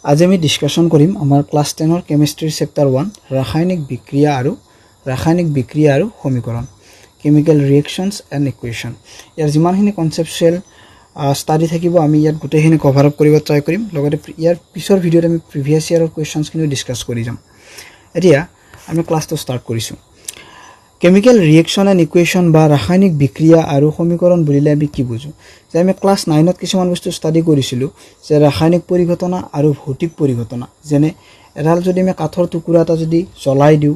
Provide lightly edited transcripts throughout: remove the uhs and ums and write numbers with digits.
আজি আমি ডিসকাশন কৰিম আমাৰ ক্লাস 10 ৰ কেমিষ্ট্ৰি চেপ্টাৰ 1 ৰাসায়নিক বিক্ৰিয়া আৰু সমীকৰণ কেমিক্যাল ৰিঅ্যাকশনস এণ্ড ইকুৱেশন ইয়াৰ যিমানখিনি কনসেপচুৱেল স্টাডি থাকিব আমি ইয়াত গোটেইখিনি কভাৰ আপ কৰিব ট্ৰাই কৰিম লগতে ইয়াৰ পিছৰ ভিডিঅ'ত আমি প্ৰিভিয়াস ইয়াৰৰ কোৱেশ্চনছ খিনি ডিসকাস কৰি যাম এতিয়া আমি ক্লাসটো স্টাৰ্ট কৰিছো কেমিক্যাল ৰিঅ্যাকশন এণ্ড ইকুৱেশন বা ৰাসায়নিক বিক্ৰিয়া আৰু সমীকৰণ বুলিলে আমি কি বুজো যে আমি ক্লাস 9 ত কিছুমান বস্তু স্টাডি কৰিছিলো যে ৰাসায়নিক পৰিঘটনা আৰু ভৌতিক পৰিঘটনা যেনে এডাল যদি আমি কাঠৰ টুকুৰা এটা যদি জ্বলাই দিও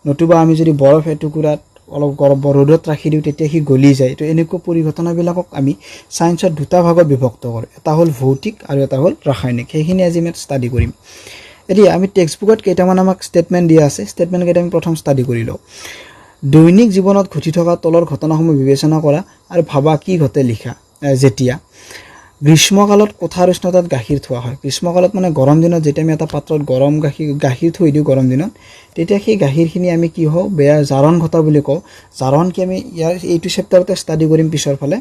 নতুবা আমি যদি বৰফ টুকুৰাত অলপ গৰম ৰ'দত ৰাখি দিও তেতিয়া হি গলি যায় তো এনেকুৱা পৰিঘটনাবিলাকক আমি সায়েন্সৰ দুটা ভাগত বিভক্ত কৰো এটা হল ভৌতিক আৰু এটা হল ৰাসায়নিক সেইখিনি আজি আমি স্টাডি কৰিম এতিয়া আমি টেক্সট বুকত কেইটামান আমাক স্টেটমেন্ট দিয়া আছে স্টেটমেন্ট কেইটা আমি প্ৰথম স্টাডি কৰি লও দৈনিক জীৱনত ঘটি থকা তলৰ ঘটনাসমূহ বিবেচনা কৰা আৰু ভাবা কি ঘটে লিখা যেতিয়া গ্ৰীষ্মকালত কোঠাৰ উষ্ণতাত গাখীৰ থোৱা হয় গ্ৰীষ্মকালত মানে গৰম দিনত যেতিয়া আমি এটা পাত্ৰত গৰম গাখীৰ থৈ দিও গৰম দিনত তেতিয়া সেই গাখীৰখিনি আমি কি হয় বেয়া জাৰণ ঘটা বুলি কও জাৰণ কি আমি ইয়াৰ এইটো চেপ্টাৰতে স্টাডি কৰিম পিছৰ ফালে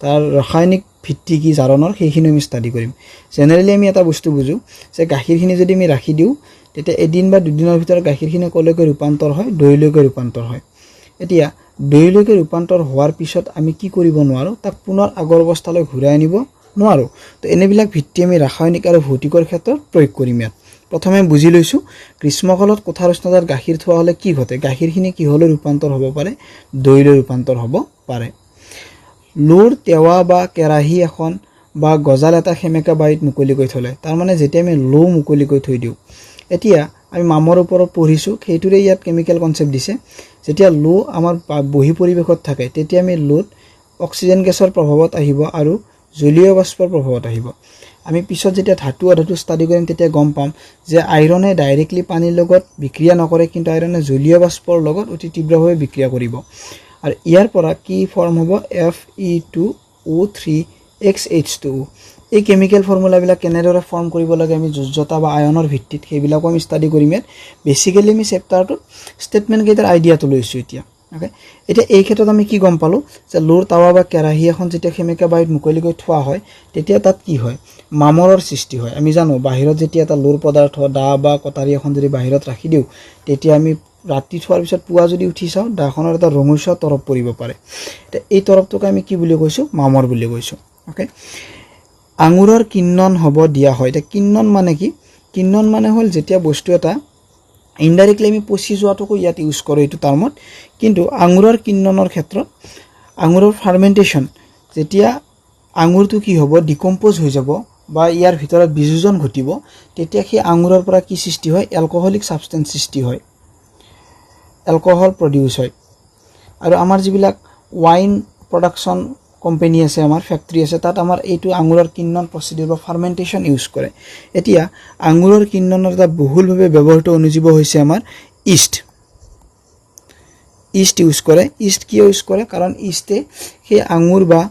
তাৰ ৰাসায়নিক ভিত্তি কি জাৰণৰ সেইখিনি আমি স্টাডি কৰিম জেনাৰেলি আমি এটা বস্তু বুজো যে গাখীৰখিনি যদি আমি ৰাখি দিও তেতিয়া এদিন বা দুদিনৰ ভিতৰত গাখীৰখিনি কলৈকে ৰূপান্তৰ হয় দৈলৈকে ৰূপান্তৰ হয় এতিয়া দৈলৈকে ৰূপান্তৰ হোৱাৰ পিছত আমি কি কৰিব নোৱাৰো তাক পুনৰ আগৰ অৱস্থালৈ ঘূৰাই আনিব নোৱাৰো তো এনেবিলাক ভিত্তি আমি ৰাসায়নিক আৰু ভৌতিকৰ ক্ষেত্ৰত প্ৰয়োগ কৰিম ইয়াত প্ৰথমে বুজি লৈছো গ্ৰীষ্মকালত কোঠাৰ উষ্ণতাত গাখীৰ থোৱা হলে কি ঘটে গাখীৰখিনি কি হলে ৰূপান্তৰ হ'ব পাৰে দৈলৈ ৰূপান্তৰ হ'ব পাৰে লোৰ তেৱা বা কেৰাহী এখন বা গজাল এটা সেমেকা বাৰীত মুকলিকৈ থলে তাৰ মানে যেতিয়া আমি লো মুকলিকৈ থৈ দিও এতিয়া আমি মামৰ ওপৰত পঢ়িছো সেইটোৰে ইয়াত কেমিক্যাল কনসেপ্ট দিছে যেতিয়া লো আমাৰ বহি পৰিবেশত থাকে তেতিয়া আমি লোত অক্সিজেন গেছৰ প্ৰভাৱত আহিব আৰু জলীয় বাষ্পৰ প্ৰভাৱত আহিব আমি পিছত যেতিয়া ধাতু স্টাডি কৰিম তেতিয়া গম পাম যে আইৰনে ডাইৰেক্টলি পানীৰ লগত বিক্ৰিয়া নকৰে কিন্তু আইৰনে জলীয় বাষ্পৰ লগত অতি তীব্ৰভাৱে বিক্ৰিয়া কৰিব আৰু ইয়াৰ পৰা কি ফৰ্ম হ'ব Fe2O3XH2O এই কেমিক্যাল ফৰ্মুলা বিলাক কেনেদৰে ফৰ্ম কৰিব লাগে আমি যোজ্যতা বা আয়নৰ ভিত্তিত সেইবিলাকো আমি স্টাডি কৰিম বেসিক্যালি আমি চেপ্টাৰটো স্টেটমেন্ট কেইটাৰ আইডিয়াটো লৈছো এতিয়া ওকে এটা এই ক্ষেত্ৰত আমি কি গম পালো যে লোৰ তাৱা বা কেৰাহী এখন যেতিয়া সেমেকা বাৰীত মুকলিকৈ থোৱা হয় তেতিয়া তাত কি হয় মামৰৰ সৃষ্টি হয় আমি জানো বাহিৰত যেতিয়া এটা লোৰ পদাৰ্থ দা বা কটাৰী এখন যদি বাহিৰত ৰাখি দিও তেতিয়া আমি ৰাতি থোৱাৰ পিছত পুৱা যদি উঠি চাও দাখনৰ এটা ৰঙচুৱা তৰপ পৰিব পাৰে এই তৰপটোক আমি কি বুলি কৈছো মামৰ বুলি কৈছো ওকে আঙুৰৰ কিন্নন হ'ব দিয়া হয় এটা কিন্নন মানে কি কিন্নন মানে হল যেতিয়া বস্তু এটা ইনডাইৰেক্টলি আমি পচি যোৱাটোকো ইয়াত ইউজ কৰে এইটো টাৰ্মত কিন্তু আঙুৰৰ কিন্ননৰ ক্ষেত্ৰত আঙুৰৰ ফাৰ্মেন্টেশন যেতিয়া আঙুৰটো কি হ'ব ডিকম্পোজ হৈ যাব বা ইয়াৰ ভিতৰত বিযোজন ঘটিব তেতিয়া সেই আঙুৰৰ পৰা কি সৃষ্টি হয় এলকহলিক সাবস্টেন্স সৃষ্টি হয় এলকহল প্ৰডিউস হয় আৰু আমাৰ যিবিলাক ওয়াইন প্ৰডাকশন কোম্পানী আছে আমাৰ ফ্যাক্টৰি আছে তাত আমাৰ এইটো আঙুৰৰ কিন্নন প্ৰসিডিউৰ বা ফাৰ্মেন্টেশন ইউজ কৰে এতিয়া আঙুৰৰ কিন্ননৰ এটা বহুলভাৱে ব্যৱহৃত অনুজীৱ হৈছে আমাৰ ইষ্ট ইউজ কৰে ইষ্ট কি ইউজ কৰে কাৰণ ইষ্টে সেই আঙুৰ বা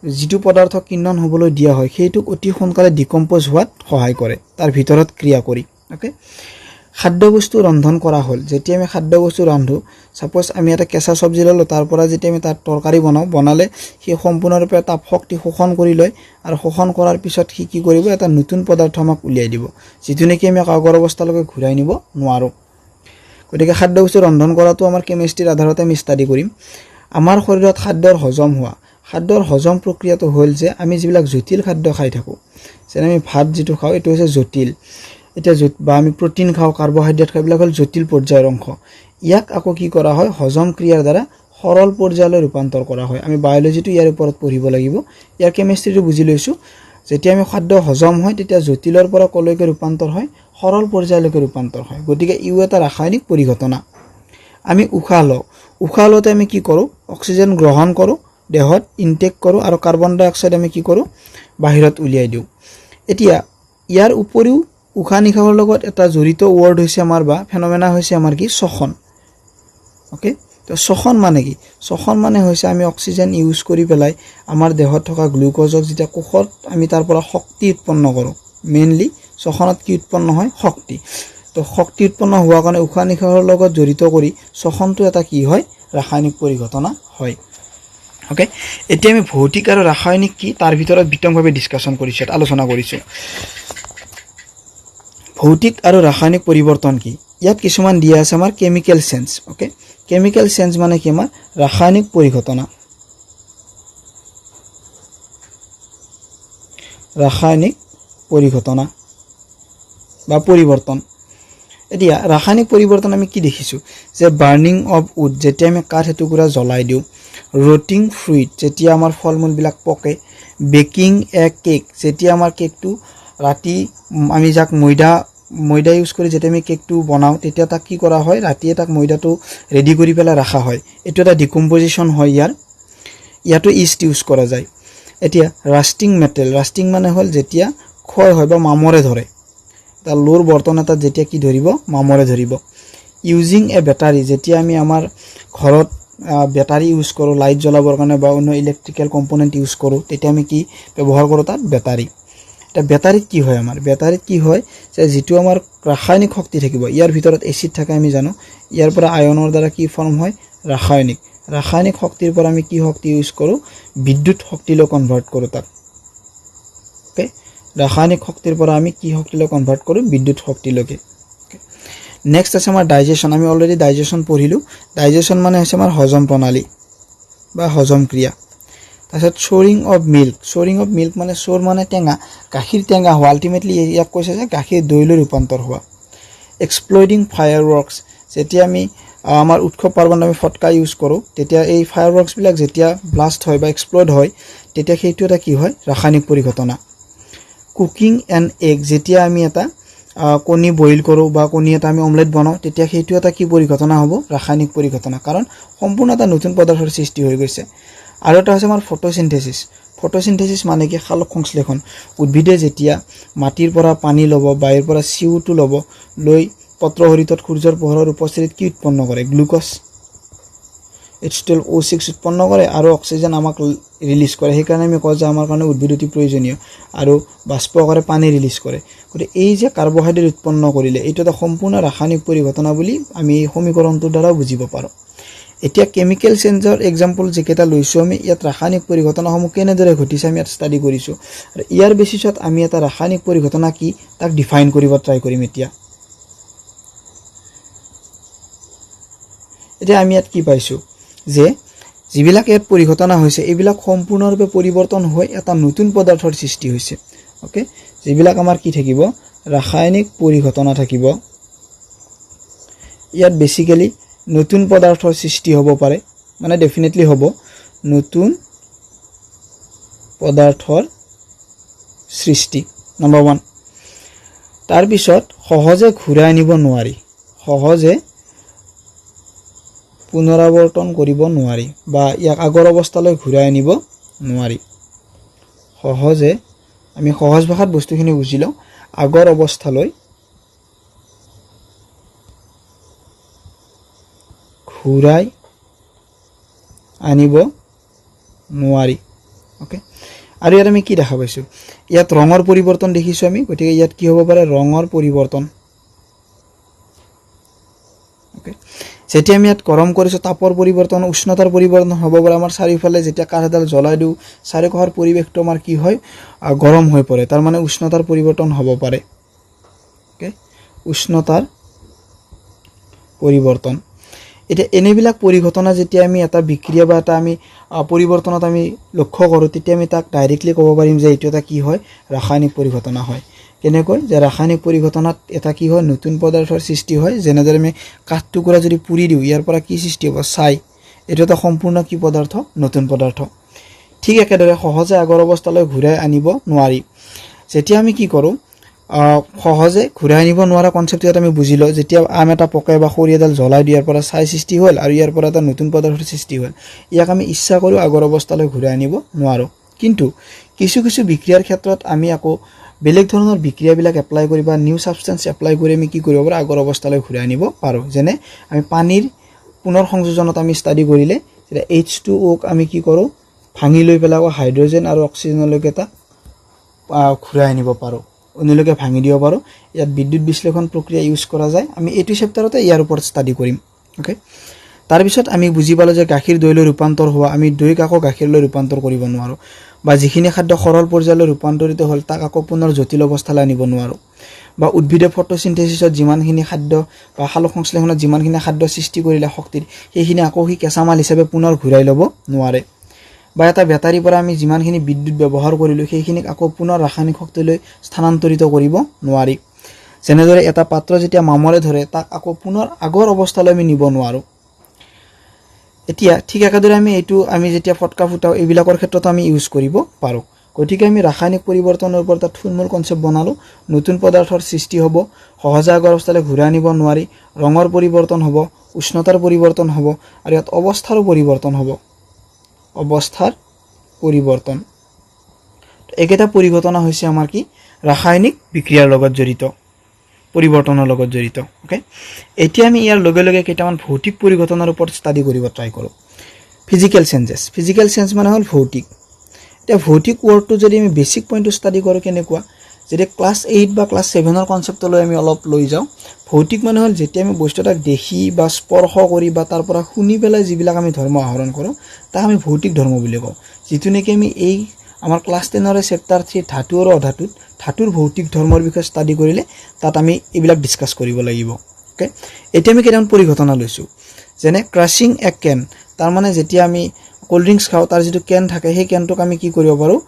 যিটো পদাৰ্থ কিন্নন হ'বলৈ দিয়া হয় সেইটোক অতি সোনকালে ডিকম্পোজ হোৱাত সহায় কৰে তাৰ ভিতৰত ক্ৰিয়া কৰি ওকে খাদ্যবস্তু ৰন্ধন কৰা হল যেতিয়া আমি খাদ্যবস্তু ৰান্ধো সাপোজ আমি এটা কেঁচা সবজি ললো তাৰ পৰা যেতিয়া আমি তাত তৰকাৰী বনালে সেই সম্পূৰ্ণৰূপে তাপ শক্তি শোষণ কৰি লয় আৰু শোষণ কৰাৰ পিছত কি কৰিব এটা নতুন পদাৰ্থ আমাক উলিয়াই দিব যিটো নেকি আমি আগৰ অৱস্থালৈকে ঘূৰাই নিব নোৱাৰো গতিকে খাদ্যবস্তু ৰন্ধন কৰাটো আমাৰ কেমিষ্ট্ৰিৰ আধাৰত আমি স্টাডি কৰিম আমাৰ শৰীৰত খাদ্যৰ হজম প্ৰক্ৰিয়াটো হ'ল যে আমি যিবিলাক জটিল খাদ্য খাই থাকো যেনে আমি ভাত যিটো খাও এটো হৈছে জটিল এটা বা আমি প্ৰটিন খাও কাৰ্বোহাইড্ৰেট খাই বিলাক হল জটিল পৰ্যায়ৰ অংশ ইয়াক আকৌ কি কৰা হয় হজম ক্ৰিয়াৰ দ্বাৰা সৰল পৰ্যায়লৈ ৰূপান্তৰ কৰা হয় আমি বায়োলজিটো ইয়াৰ ওপৰত পঢ়িব লাগিব ইয়াৰ কেমিষ্ট্ৰিটো বুজি লৈছো যেতিয়া আমি খাদ্য হজম হয় তেতিয়া জটিলৰ পৰা কলৈকে ৰূপান্তৰ হয় সৰল পৰ্যায়লৈকে ৰূপান্তৰ হয় গতিকে ইউ এটা ৰাসায়নিক পৰিঘটনা আমি উশাহ লওঁতে আমি কি কৰো অক্সিজেন গ্ৰহণ কৰো দেহত ইনটেক কৰো আৰু কাৰ্বন ডাই অক্সাইড আমি কি কৰো বাহিৰত উলিয়াই দিও এতিয়া ইয়াৰ উপৰিও উশাহ নিশাহৰ লগত এটা জড়িত ওয়াৰ্ড হৈছে আমাৰ বা ফেনোমেনা হৈছে আমাৰ কি শ্বসন ওকে তো শ্বসন মানে কি শ্বসন মানে হৈছে আমি অক্সিজেন ইউজ কৰি পেলাই আমাৰ দেহত থকা গ্লুকোজক যেতিয়া কোষত আমি তাৰ পৰা শক্তি উৎপন্ন কৰো মেইনলি শ্বসনত কি উৎপন্ন হয় শক্তি তো শক্তি উৎপন্ন হোৱা কাৰণে উশাহ নিশাহৰ লগত জড়িত কৰি শ্বসনটো এটা কি হয় ৰাসায়নিক পৰিঘটনা হয় ওকে এতিয়া আমি ভৌতিক আৰু ৰাসায়নিক কি তাৰ ভিতৰত বিতংভাৱে ডিসকাশন কৰিছো আলোচনা কৰিছো ভৌতিক আৰু ৰাসায়নিক পৰিৱৰ্তন কি ইয়াত কিছুমান দিয়া আছে আমাৰ chemical change okay chemical change মানে কি আমাৰ ৰাসায়নিক পৰিঘটনা ৰাসায়নিক পৰিঘটনা বা পৰিৱৰ্তন এতিয়া ৰাসায়নিক পৰিৱৰ্তন আমি কি দেখিছো যে বাৰ্নিং অফ উড যেতিয়া আমি কাঠ এটুকুৰা জ্বলাই দিও ৰটিং ফ্ৰুইট যেতিয়া আমাৰ ফলমূল বিলাক পকে বেকিং এ কেক যেতিয়া আমাৰ কেকটো ৰাতি আমি যাক ময়দা ইউজ কৰি যেতিয়া আমি কেকটো বনাও তেতিয়া তাক কি কৰা হয় ৰাতিয়ে তাক ময়দাটো ৰেডি কৰি পেলাই ৰাখা হয় এটো এটা ডিকম্পোজিশন হয় ইয়াতো ইষ্ট ইউজ কৰা যায় এতিয়া ৰাস্টিং মেটেল ৰাস্টিং মানে হল যেতিয়া ক্ষয় হয় বা মামৰে ধৰে তা লোৰ বৰ্তন এটা যেতিয়া কি ধৰিব মামৰে ধৰিব ইউজিং এ বেটাৰী যেতিয়া আমি আমাৰ ঘৰত বেটাৰী ইউজ কৰো লাইট জ্বলাবৰ কাৰণে বা অন্য ইলেক্ট্ৰিক্যাল কম্পোনেন্ট ইউজ কৰো তেতিয়া আমি কি ব্যৱহাৰ কৰো তাত বেটাৰী এটা বেটাৰীত কি হয় আমাৰ বেটাৰীত কি হয় যে যেটো আমাৰ ৰাসায়নিক শক্তি থাকিব ইয়াৰ ভিতৰত এসিড থাকে আমি জানো ইয়াৰ পৰা আয়নৰ দ্বাৰা কি ফৰ্ম হয় ৰাসায়নিক শক্তিৰ পৰা আমি কি শক্তি ইউজ কৰো বিদ্যুৎ শক্তিলৈ কনভাৰ্ট কৰো তাক ওকে ৰাসায়নিক শক্তিৰ পৰা আমি কি শক্তিলৈ কনভাৰ্ট কৰো বিদ্যুৎ শক্তিলৈকে নেক্সট আছে আমাৰ ডাইজেশন আমি অলৰেডি ডাইজেশন পঢ়িলো ডাইজেশন মানে হৈছে আমাৰ হজম প্ৰণালী বা হজম ক্ৰিয়া তাৰছত সোৰিং অফ মিল্ক মানে সোৰ মানে টেঙা গাখীৰ টেঙা হোৱা আলটিমেটলি ইয়াক কৈছে যে গাখীৰ দৈলৈ ৰূপান্তৰ হোৱা এক্সপ্লোডিং ফায়াৰৱৰ্কছ যেতিয়া আমি আমাৰ উৎসৱ পাৰ্বণ আমি ফটকা ইউজ কৰো তেতিয়া এই ফায়াৰৱৰ্কছ বিলাক যেতিয়া ব্লাষ্ট হয় বা এক্সপ্লোড হয় তেতিয়া সেইটো এটা কি হয় ৰাসায়নিক পৰিঘটনা কুকিং এণ্ড এগ যেতিয়া আমি এটা কণী বইল কৰো বা কণী এটা আমি অমলেট বনাও তেতিয়া সেইটো এটা কি পৰিঘটনা হ'ব ৰাসায়নিক পৰিঘটনা কাৰণ সম্পূৰ্ণ এটা নতুন পদাৰ্থৰ সৃষ্টি হৈ গৈছে আৰু এটা আছে আমাৰ ফটোসিনথেসিস মানে কি সালোক সংশ্লেষণ উদ্ভিদে যেতিয়া মাটিৰ পৰা পানী লব বায়ুৰ পৰা CO2 লব লৈ পত্ৰহৰিতত সূৰ্যৰ পোহৰৰ উপস্থিতিত কি উৎপন্ন কৰে গ্লুকোজ H12O6 উৎপন্ন কৰে আৰু অক্সিজেন আমাক ৰিলিজ কৰে সেইকাৰণে আমি কওঁ যে আমাৰ কাৰণে উদ্ভিদ অতি প্ৰয়োজনীয় আৰু বাষ্প আকাৰে পানী ৰিলিজ কৰে গতিকে এই যে কাৰ্বহাইড্ৰেট উৎপন্ন কৰিলে এইটো এটা সম্পূৰ্ণ ৰাসায়নিক পৰিঘটনা বুলি আমি এই সমীকৰণটোৰ দ্বাৰা বুজিব পাৰো এতিয়া কেমিক্যাল চেঞ্জৰ এক্সাম্পল যেকেটা লৈছো আমি ইয়াত ৰাসায়নিক পৰিঘটনাসমূহ কেনেদৰে ঘটিছে আমি ইয়াত ষ্টাডি কৰিছো আৰু ইয়াৰ বেচিছত আমি এটা ৰাসায়নিক পৰিঘটনা কি তাক ডিফাইন কৰিব ট্ৰাই কৰিম এতিয়া আমি ইয়াত কি পাইছো যে যিবিলাক ইয়াত পৰিঘটনা হৈছে এইবিলাক সম্পূৰ্ণৰূপে পৰিৱৰ্তন হৈ এটা নতুন পদাৰ্থৰ সৃষ্টি হৈছে ওকে যিবিলাক আমাৰ কি থাকিব ৰাসায়নিক পৰিঘটনা থাকিব ইয়াত বেসিক্যালি নতুন পদাৰ্থৰ সৃষ্টি হ'ব পাৰে মানে ডেফিনেটলি হ'ব নতুন পদাৰ্থৰ সৃষ্টি নম্বৰ 1 তাৰ পিছত সহজে ঘূৰাই আনিব নোৱাৰি সহজে পুনৰাবৰ্তন কৰিব নোৱাৰি বা ইয়াক আগৰ অৱস্থালৈ ঘূৰাই আনিব নোৱাৰি সহজে আমি সহজ ভাষাত বস্তুখিনি বুজিলো আগৰ অৱস্থালৈ ঘূৰাই আনিব নোৱাৰি ওকে আৰু ইয়াত আমি কি দেখা পাইছো ইয়াত ৰঙৰ পৰিৱৰ্তন দেখিছো আমি গতিকে ইয়াত কি হ'ব পাৰে ৰঙৰ পৰিৱৰ্তন ওকে যেতিয়া আমি ইয়াত গৰম কৰিছো তাপৰ পৰিৱৰ্তন উষ্ণতাৰ পৰিৱৰ্তন হ'ব পাৰে আমাৰ চাৰিওফালে যেতিয়া কাঠডাল জ্বলাই দিও চাৰিওফালৰ পৰিৱেশটো আমাৰ কি হয় গৰম হৈ পৰে তাৰ মানে উষ্ণতাৰ পৰিৱৰ্তন হ'ব পাৰে ওকে উষ্ণতাৰ পৰিৱৰ্তন এতিয়া এনেবিলাক পৰিঘটনা যেতিয়া আমি এটা বিক্ৰিয়া বা এটা আমি পৰিৱৰ্তনত আমি লক্ষ্য কৰো তেতিয়া আমি তাক ডাইৰেক্টলি ক'ব পাৰিম যে এইটো এটা কি হয় ৰাসায়নিক পৰিঘটনা হয় কেনেকৈ যে ৰাসায়নিক পৰিঘটনাত এটা কি হয় নতুন পদাৰ্থৰ সৃষ্টি হয় যেনেদৰে আমি কাঠ টুকুৰা যদি পুৰি দিও ইয়াৰ পৰা কি সৃষ্টি হ'ব ছাই এটো এটা সম্পূৰ্ণ কি পদাৰ্থ নতুন পদাৰ্থ ঠিক একেদৰে সহজে আগৰ অৱস্থালৈ ঘূৰাই আনিব নোৱাৰি যেতিয়া আমি কি কৰো সহজে ঘূৰাই আনিব নোৱাৰা কনসেপ্টটো আমি বুজিলো যেতিয়া আম এটা পকাই বা খৰি এডাল জ্বলাই দিয়াৰ পৰা ছাই সৃষ্টি হ'ল আৰু ইয়াৰ পৰা এটা নতুন পদাৰ্থৰ সৃষ্টি হ'ল ইয়াক আমি ইচ্ছা কৰো আগৰ অৱস্থালৈ ঘূৰাই আনিব নোৱাৰো কিন্তু কিছু কিছু বিক্ৰিয়াৰ ক্ষেত্ৰত আমি আকৌ বেলেগ ধৰণৰ বিক্ৰিয়াবিলাক এপ্লাই কৰি বা নিউ সাবষ্টেন্স এপ্লাই কৰি আমি কি কৰিব পাৰো আগৰ অৱস্থালৈ ঘূৰাই আনিব পাৰো যেনে আমি পানীৰ পুনৰ সংযোজনত আমি ষ্টাডি কৰিলে যে H2O ক আমি কি কৰো ভাঙি লৈ পেলাও হাইড্ৰোজেন আৰু অক্সিজেনলৈকে এটা ঘূৰাই আনিব পাৰো অন্যলৈকে ভাঙি দিব পাৰো ইয়াত বিদ্যুৎ বিশ্লেষণ প্ৰক্ৰিয়া ইউজ কৰা যায় আমি এইটো চেপ্টাৰতে ইয়াৰ ওপৰত ষ্টাডি কৰিম ওকে তাৰ পিছত আমি বুজি পালো যে গাখীৰ দৈলৈ ৰূপান্তৰ হোৱা আমি দৈক আকৌ গাখীৰলৈ ৰূপান্তৰ কৰিব নোৱাৰো বা যিখিনি খাদ্য সৰল পৰ্যায়লৈ ৰূপান্তৰিত হ'ল তাক আকৌ পুনৰ জটিল অৱস্থালৈ আনিব নোৱাৰো বা উদ্ভিদে ফটোসিনথেসিছত যিমানখিনি খাদ্য বা সালোক সংশ্লেষণত যিমানখিনি খাদ্য সৃষ্টি কৰিলে শক্তিৰ সেইখিনি আকৌ সি কেঁচামাল হিচাপে পুনৰ ঘূৰাই ল'ব নোৱাৰে বা এটা বেটাৰীৰ পৰা আমি যিমানখিনি বিদ্যুৎ ব্যৱহাৰ কৰিলোঁ সেইখিনিক আকৌ পুনৰ ৰাসায়নিক শক্তিলৈ স্থানান্তৰিত কৰিব নোৱাৰি যেনেদৰে এটা পাত্ৰ যেতিয়া মামৰে ধৰে তাক আকৌ পুনৰ আগৰ অৱস্থালৈ আমি নিব নোৱাৰোঁ এতিয়া ঠিক একেদৰে আমি যেতিয়া ফটকা ফুটাও এইবিলাকৰ ক্ষেত্ৰত আমি ইউজ কৰিব পাৰোঁ গতিকে আমি ৰাসায়নিক পৰিৱৰ্তনৰ ওপৰত এটা থুলমূল কনচেপ্ট বনালোঁ নতুন পদাৰ্থৰ সৃষ্টি হ'ব সহজে আগৰ অৱস্থালৈ ঘূৰাই আনিব নোৱাৰি ৰঙৰ পৰিৱৰ্তন হ'ব উষ্ণতাৰ পৰিৱৰ্তন হ'ব আৰু ইয়াত অৱস্থাৰো পৰিৱৰ্তন হ'ব অৱস্থাৰ পৰিৱৰ্তন একেটা পৰিঘটনা হৈছে আমাৰ কি ৰাসায়নিক বিক্ৰিয়াৰ লগত জড়িত পৰিৱৰ্তনৰ লগত জড়িত ওকে এতিয়া আমি ইয়াৰ লগে লগে কেইটামান ভৌতিক পৰিঘটনাৰ ওপৰত ষ্টাডি কৰিব ট্ৰাই কৰোঁ ফিজিকেল চেঞ্জ মানে হ'ল ভৌতিক এতিয়া ভৌতিক ৱৰ্ডটো যদি আমি বেছিক পইণ্টটো ষ্টাডি কৰোঁ কেনেকুৱা যদি ক্লাছ 8 বা ক্লাছ 7ৰ কনচেপ্টলৈ আমি অলপ লৈ যাওঁ ভৌতিক মানে হ'ল যেতিয়া আমি বস্তু এটা দেখি বা স্পৰ্শ কৰি বা তাৰ পৰা শুনি পেলাই যিবিলাক আমি ধৰ্ম আহৰণ কৰোঁ তাক আমি ভৌতিক ধৰ্ম বুলি কওঁ যিটো নেকি আমি এই আমাৰ ক্লাছ 10ৰ চেপ্টাৰ 3 ধাতু আৰু অধাতুত ধাতুৰ ভৌতিক ধৰ্মৰ বিষয়ে ষ্টাডি কৰিলে তাত আমি এইবিলাক ডিছকাছ কৰিব লাগিব ওকে এতিয়া আমি কেইটামান পৰিঘটনা লৈছোঁ যেনে ক্ৰাছিং এ কেন তাৰ মানে যেতিয়া আমি কোল্ড ড্ৰিংকছ খাওঁ তাৰ যিটো কেন থাকে সেই কেনটোক আমি কি কৰিব পাৰোঁ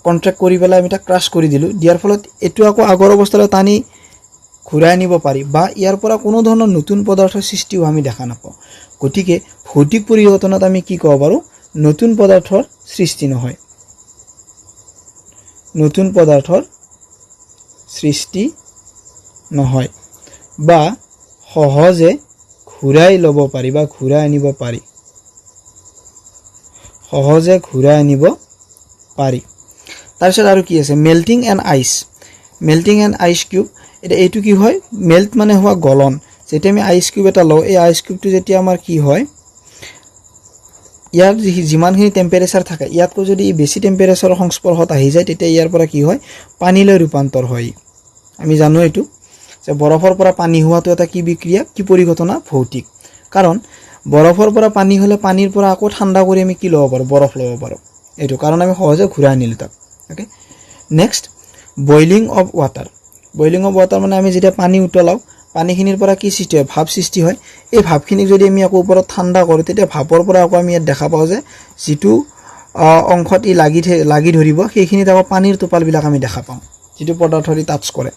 কন্ট্ৰেক্ট কৰি পেলাই আমি তাক ক্ৰাছ কৰি দিলোঁ দিয়াৰ ফলত এইটো আকৌ আগৰ অৱস্থালৈ টানি ঘূৰাই আনিব পাৰি বা ইয়াৰ পৰা কোনো ধৰণৰ নতুন পদাৰ্থৰ সৃষ্টিও আমি দেখা নাপাওঁ গতিকে ভৌতিক পৰিঘটনাত আমি কি ক'ব পাৰোঁ নতুন পদাৰ্থৰ সৃষ্টি নহয় নতুন পদাৰ্থৰ সৃষ্টি নহয় বা সহজে ঘূৰাই ল'ব পাৰি বা ঘূৰাই আনিব পাৰি সহজে ঘূৰাই আনিব পাৰি তাৰপিছত আৰু কি আছে মেল্টিং এণ্ড আইচ কিউব এতিয়া এইটো কি হয় মেল্ট মানে হোৱা গলন যেতিয়া আমি আইচ কিউব এটা লওঁ এই আইচ কিউবটো যেতিয়া আমাৰ কি হয় ইয়াৰ যিমানখিনি টেম্পাৰেচাৰ থাকে ইয়াতকৈ যদি বেছি টেম্পাৰেচাৰৰ সংস্পৰ্শত আহি যায় তেতিয়া ইয়াৰ পৰা কি হয় পানীলৈ ৰূপান্তৰ হয় আমি জানো এইটো যে বৰফৰ পৰা পানী হোৱাটো এটা কি বিক্ৰিয়া কি পৰিঘটনা ভৌতিক কাৰণ বৰফৰ পৰা পানী হ'লে পানীৰ পৰা আকৌ ঠাণ্ডা কৰি আমি কি ল'ব পাৰোঁ বৰফ ল'ব পাৰোঁ এইটো কাৰণ আমি সহজে ঘূৰাই আনিলোঁ তাক okay next boiling of water মানে আমি যেতিয়া পানী উতলাওঁ পানীখিনিৰ পৰা কি সৃষ্টি হয় ভাপ সৃষ্টি হয় এই ভাপখিনিক যদি আমি আকৌ ওপৰত ঠাণ্ডা কৰোঁ তেতিয়া ভাপৰ পৰা আকৌ আমি ইয়াত দেখা পাওঁ যে যিটো অংশত ই লাগি ধৰিব সেইখিনিত আকৌ পানীৰ টোপালবিলাক আমি দেখা পাওঁ যিটো পদাৰ্থই টাচ কৰে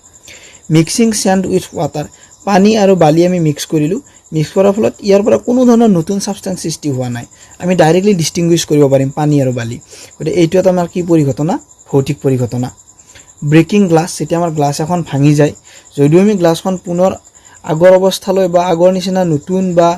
মিক্সিং চেণ্ড উইথ ৱাটাৰ পানী আৰু বালি আমি মিক্স কৰিলোঁ মিক্স কৰাৰ ফলত ইয়াৰ পৰা কোনো ধৰণৰ নতুন ছাবষ্টেন্স সৃষ্টি হোৱা নাই আমি ডাইৰেক্টলি ডিষ্টিংগুইছ কৰিব পাৰিম পানী আৰু বালি গতিকে এইটো এটা আমাৰ কি পৰিঘটনা ভৌতিক পৰিঘটনা ব্ৰেকিং গ্লাছ যেতিয়া আমাৰ গ্লাছ এখন ভাঙি যায় যদিও আমি গ্লাছখন পুনৰ আগৰ অৱস্থালৈ বা আগৰ নিচিনা নতুন বা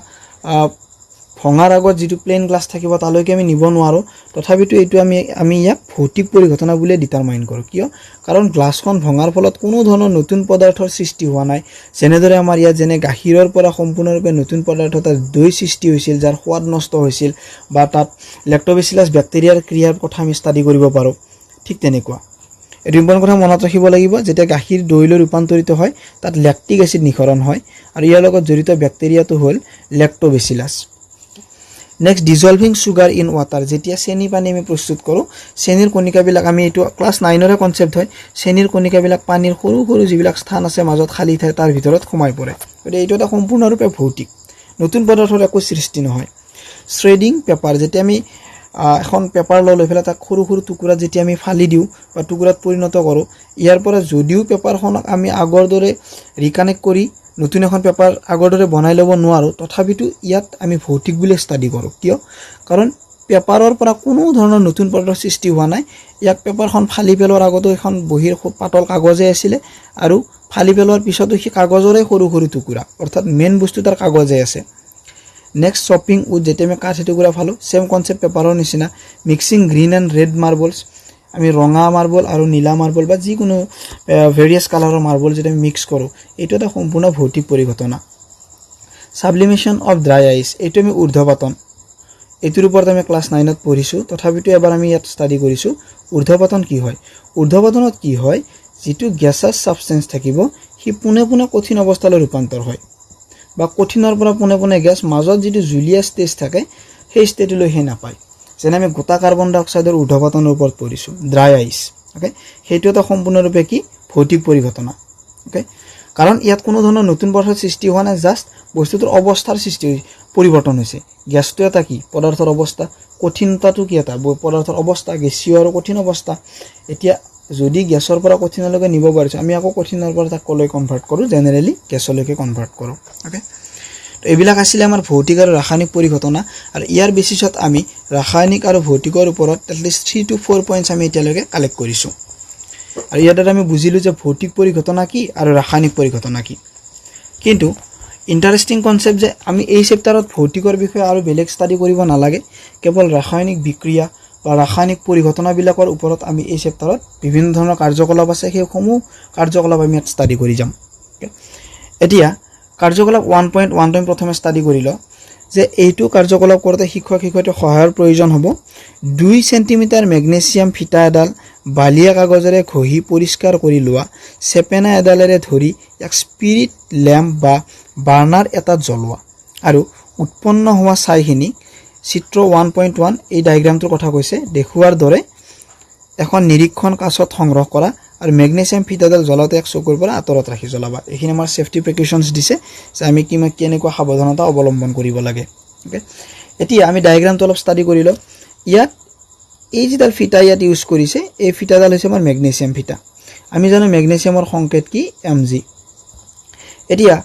ভঙাৰ আগত যিটো প্লেন গ্লাছ থাকিব তালৈকে আমি নিব নোৱাৰোঁ তথাপিতো এইটো আমি ইয়াক ভৌতিক পৰিঘটনা বুলিয়ে ডিটাৰমাইন কৰোঁ কিয় কাৰণ গ্লাছখন ভঙাৰ ফলত কোনো ধৰণৰ নতুন পদাৰ্থৰ সৃষ্টি হোৱা নাই যেনেদৰে আমাৰ ইয়াত যেনে গাখীৰৰ পৰা সম্পূৰ্ণৰূপে নতুন পদাৰ্থ এটা দৈ সৃষ্টি হৈছিল যাৰ সোৱাদ নষ্ট হৈছিল বা তাত লেক্টোবেচিলাছ বেক্টেৰিয়াৰ ক্ৰিয়াৰ কথা আমি ষ্টাডি কৰিব পাৰোঁ ঠিক তেনেকুৱা এইটো ইম্পৰ্টেণ্ট কথা মনত ৰাখিব লাগিব যেতিয়া গাখীৰ দৈলৈ ৰূপান্তৰিত হয় তাত লেক্টিক এচিড নিঃসৰণ হয় আৰু ইয়াৰ লগত জড়িত বেক্টেৰিয়াটো হ'ল lactobacillus next dissolving sugar in water যেতিয়া চেনি পানী আমি প্ৰস্তুত কৰোঁ চেনিৰ কণিকাবিলাক আমি এইটো ক্লাছ 9ৰে কনচেপ্ট হয় চেনিৰ কণিকাবিলাক পানীৰ সৰু সৰু যিবিলাক স্থান আছে মাজত খালী ঠাই তাৰ ভিতৰত সোমাই পৰে গতিকে এইটো এটা সম্পূৰ্ণৰূপে ভৌতিক নতুন পদাৰ্থৰ একো সৃষ্টি নহয় শ্ৰেডিং পেপাৰ যেতিয়া আমি এখন পেপাৰ লৈ পেলাই তাক সৰু সৰু টুকুৰাত যেতিয়া আমি ফালি দিওঁ বা টুকুৰাত পৰিণত কৰোঁ ইয়াৰ পৰা যদিও পেপাৰখনক আমি আগৰ দৰে ৰিকানেক্ট কৰি নতুন এখন পেপাৰ আগৰ দৰে বনাই ল'ব নোৱাৰোঁ তথাপিতো ইয়াত আমি ভৌতিক বুলি ষ্টাডি কৰোঁ কিয় কাৰণ পেপাৰৰ পৰা কোনো ধৰণৰ নতুন পদাৰ্থৰ সৃষ্টি হোৱা নাই ইয়াক পেপাৰখন ফালি পেলোৱাৰ আগতো এখন বহীৰ পাতল কাগজে আছিলে আৰু ফালি পেলোৱাৰ পিছতো সেই কাগজৰে সৰু সৰু টুকুৰা অৰ্থাৎ মেইন বস্তু তাৰ কাগজে আছে নেক্সট শ্বপিং উড যেতিয়া আমি কাঠ এটুকুৰা ফালোঁ চেম কনচেপ্ট পেপাৰৰ নিচিনা মিক্সিং গ্ৰীণ এণ্ড ৰেড মাৰ্বলছ আমি ৰঙা মাৰ্বল আৰু নীলা মাৰ্বল বা যিকোনো ভেৰিয়াছ কালাৰৰ মাৰ্বল যদি আমি মিক্স কৰোঁ এইটো এটা সম্পূৰ্ণ ভৌতিক পৰিঘটনা সাবলিমেশ্যন অফ ড্ৰাই আইচ এইটো আমি ঊৰ্ধ্বপাতন এইটোৰ ওপৰত আমি ক্লাছ 9ত পঢ়িছোঁ তথাপিতো এবাৰ আমি ইয়াত ষ্টাডি কৰিছোঁ ঊৰ্ধ্বপাতন কি হয় ঊৰ্ধ্বপাতনত কি হয় যিটো গেছাছ ছাবষ্টেন্স থাকিব সি পোনে পোনে কঠিন অৱস্থালৈ ৰূপান্তৰ হয় বা কঠিনৰ পৰা পোনে পোনে গেছ মাজত যিটো জুলীয়া ষ্টেজ থাকে সেই ষ্টেজলৈ হে নাপায় যেনে আমি গোটা কাৰ্বন ডাই অক্সাইডৰ ঊৰ্ধ্বপাতনৰ ওপৰত পঢ়িছোঁ ড্ৰাই আইচ ওকে সেইটো এটা সম্পূৰ্ণৰূপে কি ভৌতিক পৰিঘটনা ওকে কাৰণ ইয়াত কোনো ধৰণৰ নতুন পদাৰ্থৰ সৃষ্টি হোৱা নাই জাস্ট বস্তুটোৰ অৱস্থাৰ সৃষ্টি পৰিৱৰ্তন হৈছে গ্যাসটো এটা কি পদাৰ্থৰ অৱস্থা কঠিনতাটো কি এটা পদাৰ্থৰ অৱস্থা গেছীয় আৰু কঠিন অৱস্থা এতিয়া যদি গ্যাসৰ পৰা কঠিনলৈকে নিব পাৰিছো আমি আকৌ কঠিনৰ পৰা তাক কলৈ কনভাৰ্ট কৰো জেনাৰেলি গ্যাসলৈকে কনভাৰ্ট কৰো ওকে তো এইবিলাক আছিল আমাৰ ভৌতিক আৰু ৰাসায়নিক পৰিঘটনা আৰু ইয়াৰ বেচিছত আমি ৰাসায়নিক আৰু ভৌতিকৰ ওপৰত এটলিষ্ট 3 to 4 পইণ্টছ আমি এতিয়ালৈকে কালেক্ট কৰিছো আৰু ইয়াত আমি বুজিলো যে ভৌতিক পৰিঘটনা কি আৰু ৰাসায়নিক পৰিঘটনা কি কিন্তু ইন্টাৰেষ্টিং কনসেপ্ট যে আমি এই চেপ্টাৰত ভৌতিকৰ বিষয়ে আৰু বেলেগ ষ্টাডি কৰিব নালাগে কেৱল ৰাসায়নিক বিক্ৰিয়া বা ৰাসায়নিক পৰিঘটনাবিলাকৰ ওপৰত আমি এই চেপ্টাৰত বিভিন্ন ধৰণৰ কাৰ্যকলাপ আছে সেইসমূহ কাৰ্যকলাপ আমি ষ্টাডি কৰি যাম এতিয়া কাৰ্যকলাপ 1.1 টাইম প্ৰথমে ষ্টাডি কৰিলো যে এইটো কাৰ্যকলাপ কৰোতে শিক্ষক শিক্ষয়িত্ৰী সহায়ৰ প্ৰয়োজন হ'ব 2 সেন্টিমিটাৰ মেগনেছিয়াম ফিটা এডাল বালিয়া কাগজেৰে ঘহি পৰিষ্কাৰ কৰি লোৱা চেপেনা এডালেৰে ধৰি এক স্পিৰিট ল্যাম্প বা বাৰ্নাৰ এটা জ্বলোৱা আৰু উৎপন্ন হোৱা ছাইখিনি চিত্ৰ 1.1 এই ডায়াগ্ৰামটোৰ কথা কৈছে দেখুৱাৰ দৰে এখন নিৰীক্ষণ কাছত সংগ্ৰহ কৰা আৰু মেগনেছিয়াম ফিটাডাল জ্বলাওতে এক চকুৰ পৰা আঁতৰত ৰাখি জ্বলাবা এইখিনি আমাৰ সেফটি প্ৰিকশনছ দিছে যে আমি কেনেকুৱা সাৱধানতা অৱলম্বন কৰিব লাগে ওকে এতিয়া আমি ডায়াগ্ৰামটো অলপ ষ্টাডি কৰিলো ইয়াত এই যিডাল ফিটা ইয়াত ইউজ কৰিছে এই ফিটাডাল হৈছে আমাৰ মেগনেছিয়াম ফিটা আমি জানো মেগনেছিয়ামৰ সংকেত কি Mg এতিয়া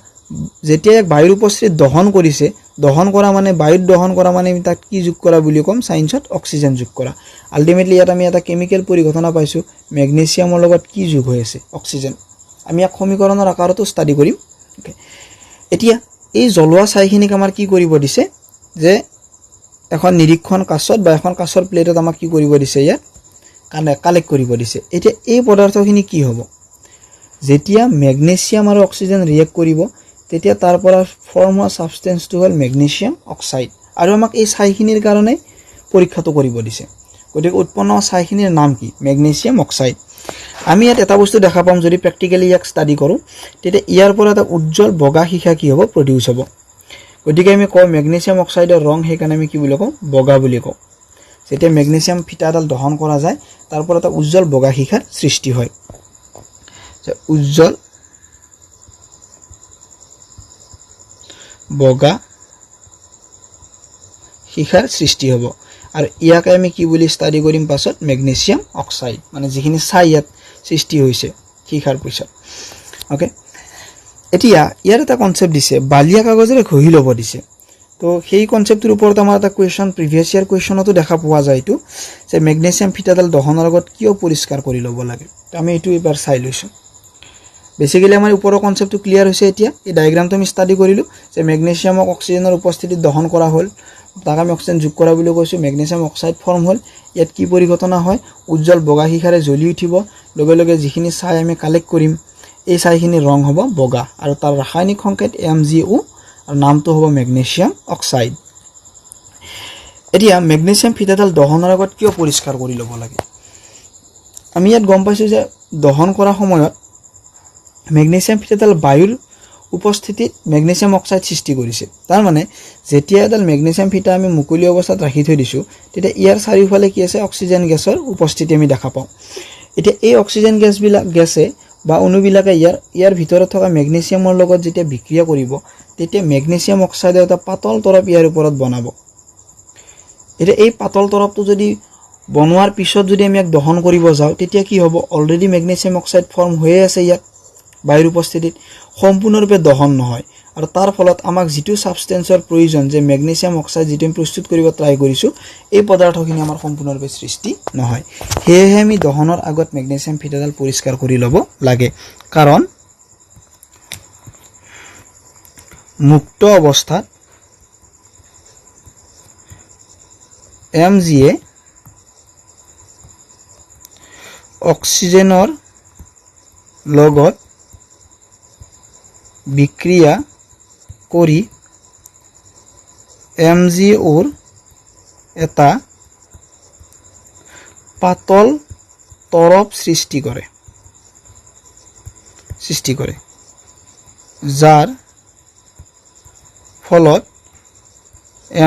যেতিয়া এক বায়ুৰ উপস্থিতিত দহন কৰিছে দহন কৰা মানে বায়ুত দহন কৰা মানে তাক কি যোগ কৰা বুলি কম সাইন্সত অক্সিজেন যোগ কৰা আলটিমেটলি ইয়াত আমি এটা কেমিক্যাল পৰিঘটনা পাইছো মেগনেছিয়ামৰ লগত কি যোগ হৈ আছে অক্সিজেন আমি এক সমীকৰণৰ আকাৰতো ষ্টাডি কৰিম ওকে এতিয়া এই জ্বলোৱা ছাইখিনিক আমাৰ কি কৰিব দিছে যে এখন নিৰীক্ষণ কাছত বা এখন কাছৰ প্লেটত আমাক কি কৰিব দিছে ইয়াত কালেক্ট কৰিব দিছে এতিয়া এই পদাৰ্থখিনি কি হ'ব যেতিয়া মেগনেছিয়াম আৰু অক্সিজেন ৰিয়েক্ট কৰিব তেতিয়া তাৰ পৰা ফৰ্ম হোৱা সাবষ্টেন্সটো হ'ল মেগনেছিয়াম অক্সাইড আৰু আমাক এই ছাইখিনিৰ কাৰণে পৰীক্ষাটো কৰিব দিছে গতিকে উৎপন্ন হোৱা ছাইখিনিৰ নাম কি মেগনেছিয়াম অক্সাইড আমি ইয়াত এটা বস্তু দেখা পাম যদি প্ৰ্যাকটিক্যালি ইয়াক ষ্টাডি কৰো তেতিয়া ইয়াৰ পৰা এটা উজ্জ্বল বগা শিখা কি হ'ব প্ৰডিউস হ'ব গতিকে আমি কওঁ মেগনেছিয়াম অক্সাইডৰ ৰং সেইকাৰণে আমি কি বুলি কওঁ বগা বুলি কওঁ যেতিয়া মেগনেছিয়াম ফিটাডাল দহন কৰা যায় তাৰ পৰা এটা উজ্জ্বল বগা শিখাৰ সৃষ্টি হয় উজ্জ্বল বগা শিখাৰ সৃষ্টি হ'ব আৰু ইয়াকে আমি কি বুলি ষ্টাডি কৰিম পাছত মেগনেছিয়াম অক্সাইড মানে যিখিনি ছাই ইয়াত সৃষ্টি হৈছে শিখাৰ পিছত ওকে এতিয়া ইয়াৰ এটা কনসেপ্ট দিছে বালিয়া কাগজেৰে ঘহি ল'ব দিছে তো সেই কনসেপ্টৰ ওপৰত আমাৰ এটা কোৱেশ্চন প্ৰিভিয়াস ইয়াৰ কোৱেশ্চনতো দেখা পোৱা যায়টো যে মেগনেছিয়াম ফিটাডাল দহনৰ আগত কিয় পৰিষ্কাৰ কৰি ল'ব লাগে তো আমি এটো এবাৰ চাই লৈছো বেসিক্যালি আমাৰ ওপৰৰ কনসেপ্টটো ক্লিয়াৰ হৈছে এতিয়া এই ডায়াগ্ৰামটো আমি ষ্টাডি কৰিলো যে মেগনেছিয়ামক অক্সিজেনৰ উপস্থিতিত দহন কৰা হ'ল তাক আমি অক্সিজেন যোগ কৰা বুলি কৈছো মেগনেছিয়াম অক্সাইড ফৰ্ম হ'ল ইয়াত কি পৰিঘটনা হয় উজ্জ্বল বগা শিখাৰে জ্বলি উঠিব লগে লগে যিখিনি ছাই আমি কালেক্ট কৰিম এই ছাইখিনিৰ ৰং হ'ব বগা আৰু তাৰ ৰাসায়নিক সংকেত MgO আৰু নামটো হ'ব মেগনেছিয়াম অক্সাইড এতিয়া মেগনেছিয়াম ফিটাডাল দহনৰ আগত কিয় পৰিষ্কাৰ কৰি ল'ব লাগে আমি ইয়াত গম পাইছো যে দহন কৰা সময়ত মেগনেছিয়াম ফিটাডাল বায়ুৰ উপস্থিতিত মেগনেছিয়াম অক্সাইড সৃষ্টি কৰিছে তাৰ মানে যেতিয়া এডাল মেগনেছিয়াম ফিটা আমি মুকলি অৱস্থাত ৰাখি থৈ দিছো তেতিয়া ইয়াৰ চাৰিওফালে কি আছে অক্সিজেন গেছৰ উপস্থিতি আমি দেখা পাওঁ এতিয়া এই অক্সিজেন গেছে বা অণুবিলাকে ইয়াৰ ভিতৰত থকা মেগনেছিয়ামৰ লগত যেতিয়া বিক্ৰিয়া কৰিব তেতিয়া মেগনেছিয়াম অক্সাইডৰ এটা পাতল তৰপ ইয়াৰ ওপৰত বনাব এতিয়া এই পাতল তৰপটো যদি বনোৱাৰ পিছত যদি আমি এক দহন কৰিব যাওঁ তেতিয়া কি হ'ব অলৰেডি মেগনেছিয়াম অক্সাইড ফৰ্ম হৈ আছে ইয়াত বায়ুৰ উপস্থিতিত সম্পূৰ্ণৰূপে দহন নহয় আৰু তাৰ ফলত আমাক যেটো সাবষ্টেন্সৰ প্ৰয়োজন যে মেগনেছিয়াম অক্সাইড যেটো প্ৰস্তুত কৰিব ট্ৰাই কৰিছো এই পদাৰ্থখিনি আমাৰ সম্পূৰ্ণৰূপে সৃষ্টি নহয় হেহে আমি দহনৰ আগত মেগনেছিয়াম ফিটাডাল পৰিষ্কাৰ কৰি ল'ব লাগে কাৰণ মুক্ত অৱস্থাত Mg এ অক্সিজেনৰ লগত বিক্ৰিয়া কৰি MgOৰ এটা পাতল তৰপ সৃষ্টি কৰে যাৰ ফলত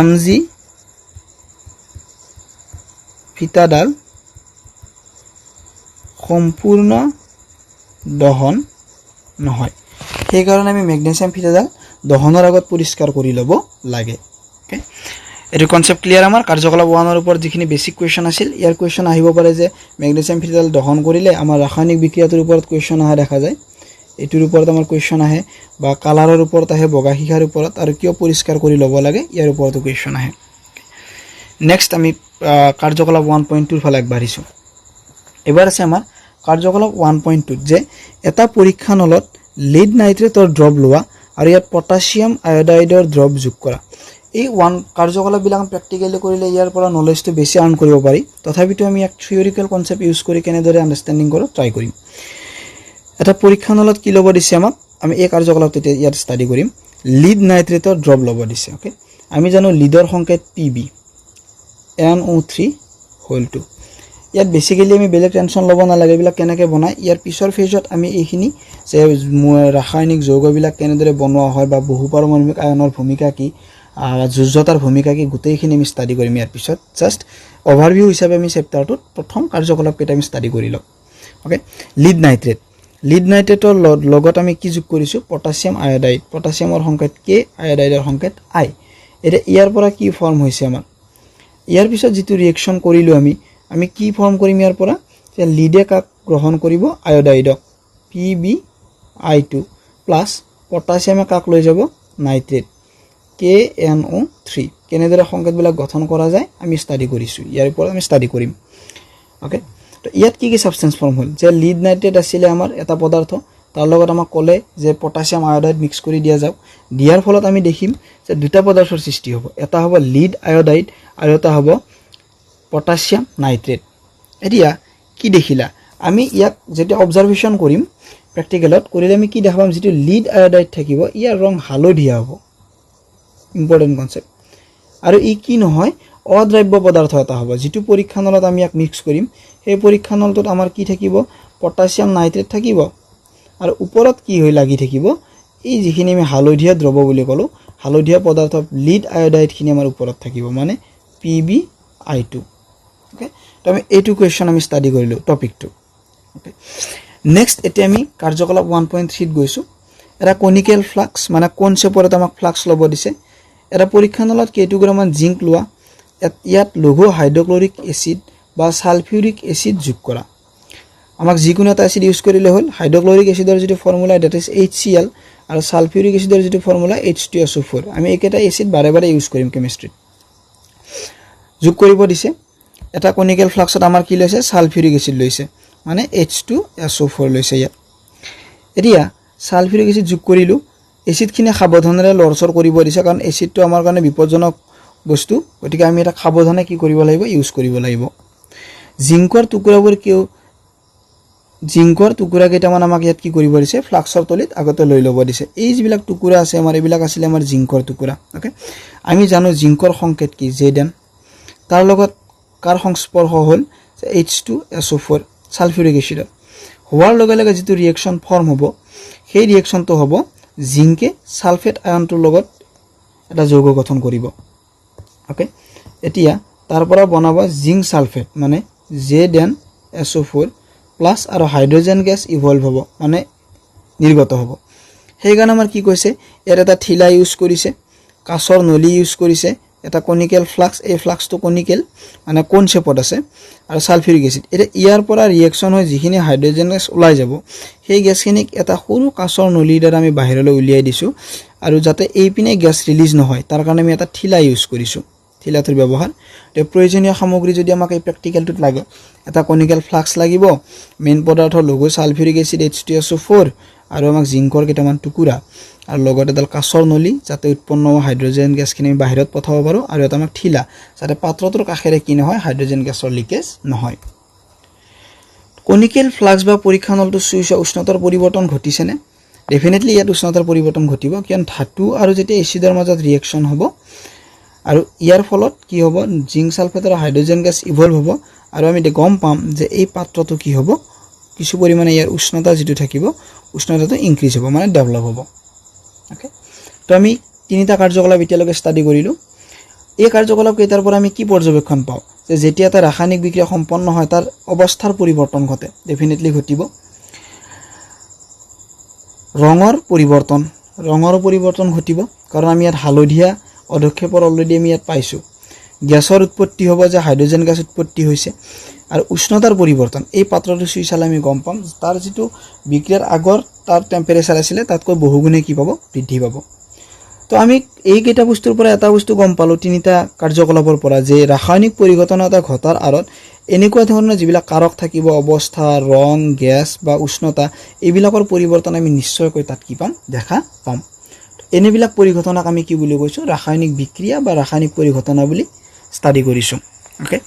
Mg ফিটাডাল সম্পূৰ্ণ দহন নহয় সেইকাৰণে আমি মেগনেছিয়াম ফিতাডাল দহনৰ আগত পৰিষ্কাৰ কৰি ল'ব লাগে ওকে এটো কনসেপ্ট ক্লিয়াৰ আমাৰ কাৰ্যকলাপ 1 ৰ ওপৰত যিখিনি বেসিক কোৱেশ্চন আছিল ইয়াৰ কোৱেশ্চন আহিব পাৰে যে মেগনেছিয়াম ফিতাডাল দহন কৰিলে আমাৰ ৰাসায়নিক বিক্ৰিয়াটোৰ ওপৰত কোৱেশ্চন আহা দেখা যায় এটোৰ ওপৰত আমাৰ কোৱেশ্চন আহে বা কালাৰৰ ওপৰত আহে বগা শিখাৰ ওপৰত আৰু কিয় পৰিষ্কাৰ কৰি ল'ব লাগে ইয়াৰ ওপৰত কোৱেশ্চন আহে নেক্সট আমি কাৰ্যকলাপ 1.2 ৰ ফালে আগবাঢ়িছো এবাৰ আছে আমাৰ কাৰ্যকলাপ 1.2 যে এটা পৰীক্ষা নলত লিড নাইট্ৰেটৰ ড্ৰপ লোৱা আৰু ইয়াত পটাছিয়াম আয়োডাইডৰ ড্ৰপ যোগ কৰা এই কাৰ্যকলাপ বিলাক প্ৰ্যাকটিক্যালি কৰিলে ইয়াৰ পৰা নলেজটো বেছি আৰ্ন কৰিব পাৰি তথাপিতো আমি এক থিওৰিকেল কনসেপ্ট ইউজ কৰি কেনেদৰে আন্ডাৰষ্টেণ্ডিং কৰা ট্ৰাই কৰিম এটা পৰীক্ষা নলত কি ল'ব দিছে আমাক আমি এই কাৰ্যকলাপটো ইয়াত ষ্টাডি কৰিম লিড নাইট্ৰেটৰ ড্ৰপ ল'ব দিছে ওকে আমি জানো লিডৰ সংকেত PB NO3 হোল 2 ইয়াত বেসিক্যালি আমি বেলেগ টেনশন ল'ব নালাগে বিলা কেনেকৈ বনাই ইয়াৰ পিছৰ ফেজত আমি এইখিনি যে ৰাসায়নিক যৌগবিলাক কেনেদৰে বনোৱা হয় বা বহুপাৰমাণবিক আয়নৰ ভূমিকা কি যুজ্যতাৰ ভূমিকা কি গোটেইখিনি আমি ষ্টাডি কৰিম ইয়াৰ পিছত জাস্ট ওভাৰভিউ হিচাপে আমি চেপ্টাৰটোত প্ৰথম কাৰ্যকলাপ কেইটা আমি ষ্টাডি কৰি লম ওকে লিড নাইট্ৰেটৰ লগত আমি কি যোগ কৰিছো পটাছিয়াম আয়োডাইড পটাছিয়ামৰ সংকেত K আয়োডাইডৰ সংকেত I এটা ইয়াৰ পৰা কি ফৰ্ম হৈছে আমাৰ ইয়াৰ পিছত যেটো ৰিঅ্যাকশন কৰিলো আমি কি ফৰ্ম কৰিম ইয়াৰ পৰা যে লিডে কাক গ্ৰহণ কৰিব আয়োডাইডক PbI2 প্লাস পটাছিয়ামে কাক লৈ যাব নাইট্ৰেট KNO3 কেনেদৰে সংকেতবিলাক গঠন কৰা যায় আমি ষ্টাডি কৰিছো ইয়াৰ ওপৰত আমি ষ্টাডি কৰিম ওকে তো ইয়াত কি সাবস্টেন্স ফৰ্ম হ'ল যে লিড নাইট্ৰেট আছিল আমাৰ এটা পদাৰ্থ তাৰ লগত আমাক ক'লে যে পটাছিয়াম আয়োডাইড মিক্স কৰি দিয়া যাওক দিয়াৰ ফলত আমি দেখিম যে দুটা পদাৰ্থৰ সৃষ্টি হ'ব এটা হ'ব লিড আয়োডাইড আৰু এটা হ'ব পটাছিয়াম নাইট্ৰেট এতিয়া কি দেখিলা আমি ইয়াক যেটা অবজাৰভেশন কৰিম প্ৰ্যাকটিক্যালত কৰিলে আমি কি দেখাম যেটো লিড আয়োডাইড থাকিব ইয়াৰ ৰং হালধীয়া হ'ব ইম্পৰ্টেন্ট কনসেপ্ট আৰু ই কি নহয় অদ্ৰাব্য পদাৰ্থ এটা হ'ব যেটো পৰীক্ষানলত আমি ইয়াক মিক্স কৰিম এই পৰীক্ষানলটোত আমাৰ কি থাকিব পটাছিয়াম নাইট্ৰেট থাকিব আৰু ওপৰত কি হৈ লাগি থাকিব এই যিখিনি আমি হালধীয়া দ্ৰৱ বুলি কলো হালধীয়া পদাৰ্থ লিড আয়োডাইড খিনি আমাৰ ওপৰত থাকিব মানে PbI2 ওকে তো আমি এইটো কোৱেশ্চন আমি ষ্টাডি কৰিলো টপিকটো ওকে নেক্সট এতিয়া আমি কাৰ্যকলাপ 1.3 ত গৈছো এটা কনিকেল ফ্লাক্স মানে কোন শেপৰ এটা আমাক ফ্লাক্স ল'ব দিছে এটা পৰীক্ষানলত কেইটুকুৰামান জিংক লোৱা ইয়াত লঘু হাইড্ৰক্লৰিক এসিড বা সালফিউৰিক এসিড যোগ কৰা আমাক যিকোনো এটা এসিড ইউজ কৰিলে হ'ল হাইড্ৰক্লৰিক এসিডৰ যেটো ফৰ্মুলা দ্যাট ইজ HCl আৰু সালফিউৰিক এসিডৰ যেটো ফৰ্মুলা H2SO4 আমি একেটা এসিড বাৰে বাৰে ইউজ কৰিম কেমিষ্ট্ৰিত যোগ কৰিব দিছে এটা কনিকেল ফ্লাক্সত আমাৰ কি লৈছে সালফিউৰিক এসিড লৈছে মানে H2SO4 লৈছে ইয়াত এতিয়া সালফিউৰিক এসিড যোগ কৰিলো এসিডখিনি সাৱধানেৰে লৰচৰ কৰিব দিছে কাৰণ এসিডটো আমাৰ কাৰণে বিপদজনক বস্তু গতিকে আমি এটা সাৱধানে কি কৰিব লাগিব ইউজ কৰিব লাগিব জিংকৰ টুকুৰা কেইটামান আমাক ইয়াত কি কৰিব দিছে ফ্লাক্সৰ তলিত আগতে লৈ ল'ব দিছে এই যিবিলাক টুকুৰা আছে আমাৰ এইবিলাক আছিল আমাৰ জিংকৰ টুকুৰা ওকে আমি জানো জিংকৰ সংকেত কি Zn তাৰ লগত কাৰ সংস্পৰ্শ হ'ল H2SO4 সালফিউৰিক এসিড হোৱাৰ লগে লগে যেটো ৰিঅ্যাকশন ফৰ্ম হ'ব সেই ৰিঅ্যাকশনটো হ'ব জিংকে সালফেট আয়নটোৰ লগত এটা যৌগ গঠন কৰিব ওকে এতিয়া তাৰ পৰা বনাব জিংক সালফেট মানে ZnSO4 প্লাস আৰু হাইড্ৰোজেন গ্যাস ইভলভ হ'ব মানে নিৰ্গত হ'ব সেই কাৰণে আমাৰ কি কৈছে ইয়াত এটা থিলা ইউজ কৰিছে কাছৰ নলি ইউজ কৰিছে এটা কনিকেল ফ্লাক্স এই ফ্লাক্সটো কনিকেল মানে কোন শেপত আছে আৰু সালফিউৰিক এসিড এটা ইয়াৰ পৰা ৰিঅ্যাকশন হয় যিখিনি হাইড্ৰোজেন গ্যাস ওলাই যাব সেই গ্যাসখিনিক এটা সৰু কাছৰ নলিৰ দ্বাৰা আমি বাহিৰলৈ উলিয়াই দিছো আৰু যাতে এই পিনে গ্যাস ৰিলিজ নহয় তাৰ কাৰণে আমি এটা থিলা ইউজ কৰিছো থিলাটোৰ ব্যৱহাৰ তে প্ৰয়োজনীয় সামগ্ৰী যদি আমাক এই প্ৰ্যাকটিক্যালটোত লাগে এটা কনিকেল ফ্লাক্স লাগিব মেইন পদাৰ্থ লঘু সালফিউৰিক এসিড H2SO4 আৰু আমাক জিংকৰ কেইটামান টুকুৰা আৰু লগত এডাল কাছৰ নলি যাতে উৎপন্ন হাইড্ৰোজেন গ্যাসখিনি বাহিৰত পঠাব পাৰো আৰু এটা আমাক থিলা যাতে পাত্ৰটোৰ কাষেৰে কি নহয় হাইড্ৰোজেন গ্যাসৰ লিকেজ নহয় কনিকেল ফ্লাক্স বা পৰীক্ষানলটো সুইচ উষ্ণতাৰ পৰিৱৰ্তন ঘটিছে নে ডেফিনেটলি ইয়াত উষ্ণতাৰ পৰিৱৰ্তন ঘটিব কিয়ন ধাতু আৰু যেতিয়া এসিডৰ মাজত ৰিঅ্যাকশন হ'ব আৰু ইয়াৰ ফলত কি হ'ব জিংক সালফেট আৰু হাইড্ৰোজেন গ্যাস ইভলভ হ'ব আৰু আমি গম পাম যে এই পাত্ৰটো কি হ'ব কিছু পৰিমাণে ইয়াৰ উষ্ণতা যেটো থাকিব উষ্ণতাটো ইনক্ৰিজ হ'ব মানে ডেভেলপ হ'ব ওকে তো আমি তিনিটা কাৰ্যকলাপ এতিয়ালৈকে ষ্টাডি কৰিলো এই কাৰ্যকলাপ কেইটাৰ পৰা আমি কি পৰ্যবেক্ষণ পাওঁ যে যেতিয়া এটা ৰাসায়নিক বিক্ৰিয়া সম্পন্ন হয় তাৰ অৱস্থাৰ পৰিৱৰ্তন ঘটে ডেফিনেটলি ঘটিব ৰঙৰ পৰিৱৰ্তন ঘটিব কাৰণ আমি ইয়াত হালধীয়া অধক্ষেপৰ অলৰেডি আমি ইয়াত পাইছোঁ গেছৰ উৎপত্তি হ'ব যে হাইড্ৰজেন গেছ উৎপত্তি হৈছে আৰু উষ্ণতাৰ পৰিৱৰ্তন এই পাত্ৰটো চুই চালে আমি গম পাম তাৰ যিটো বিক্ৰিয়াৰ আগৰ তাৰ টেম্পাৰেচাৰ আছিলে তাতকৈ বহুগুণে কি পাব বৃদ্ধি পাব তো আমি এই কেইটা বস্তুৰ পৰা এটা বস্তু গম পালো তিনিটা কাৰ্যকলাপৰ পৰা যে ৰাসায়নিক পৰিঘটনা এটা ঘটাৰ আঁৰত এনেকুৱা ধৰণৰ যিবিলাক কাৰক থাকিব অৱস্থা ৰং গেছ বা উষ্ণতা এইবিলাকৰ পৰিৱৰ্তন আমি নিশ্চয়কৈ তাত কি পাম দেখা পাম এনেবিলাক পৰিঘটনাক আমি কি বুলি কৈছো ৰাসায়নিক বিক্ৰিয়া বা ৰাসায়নিক পৰিঘটনা বুলি ষ্টাডি কৰিছো ওকে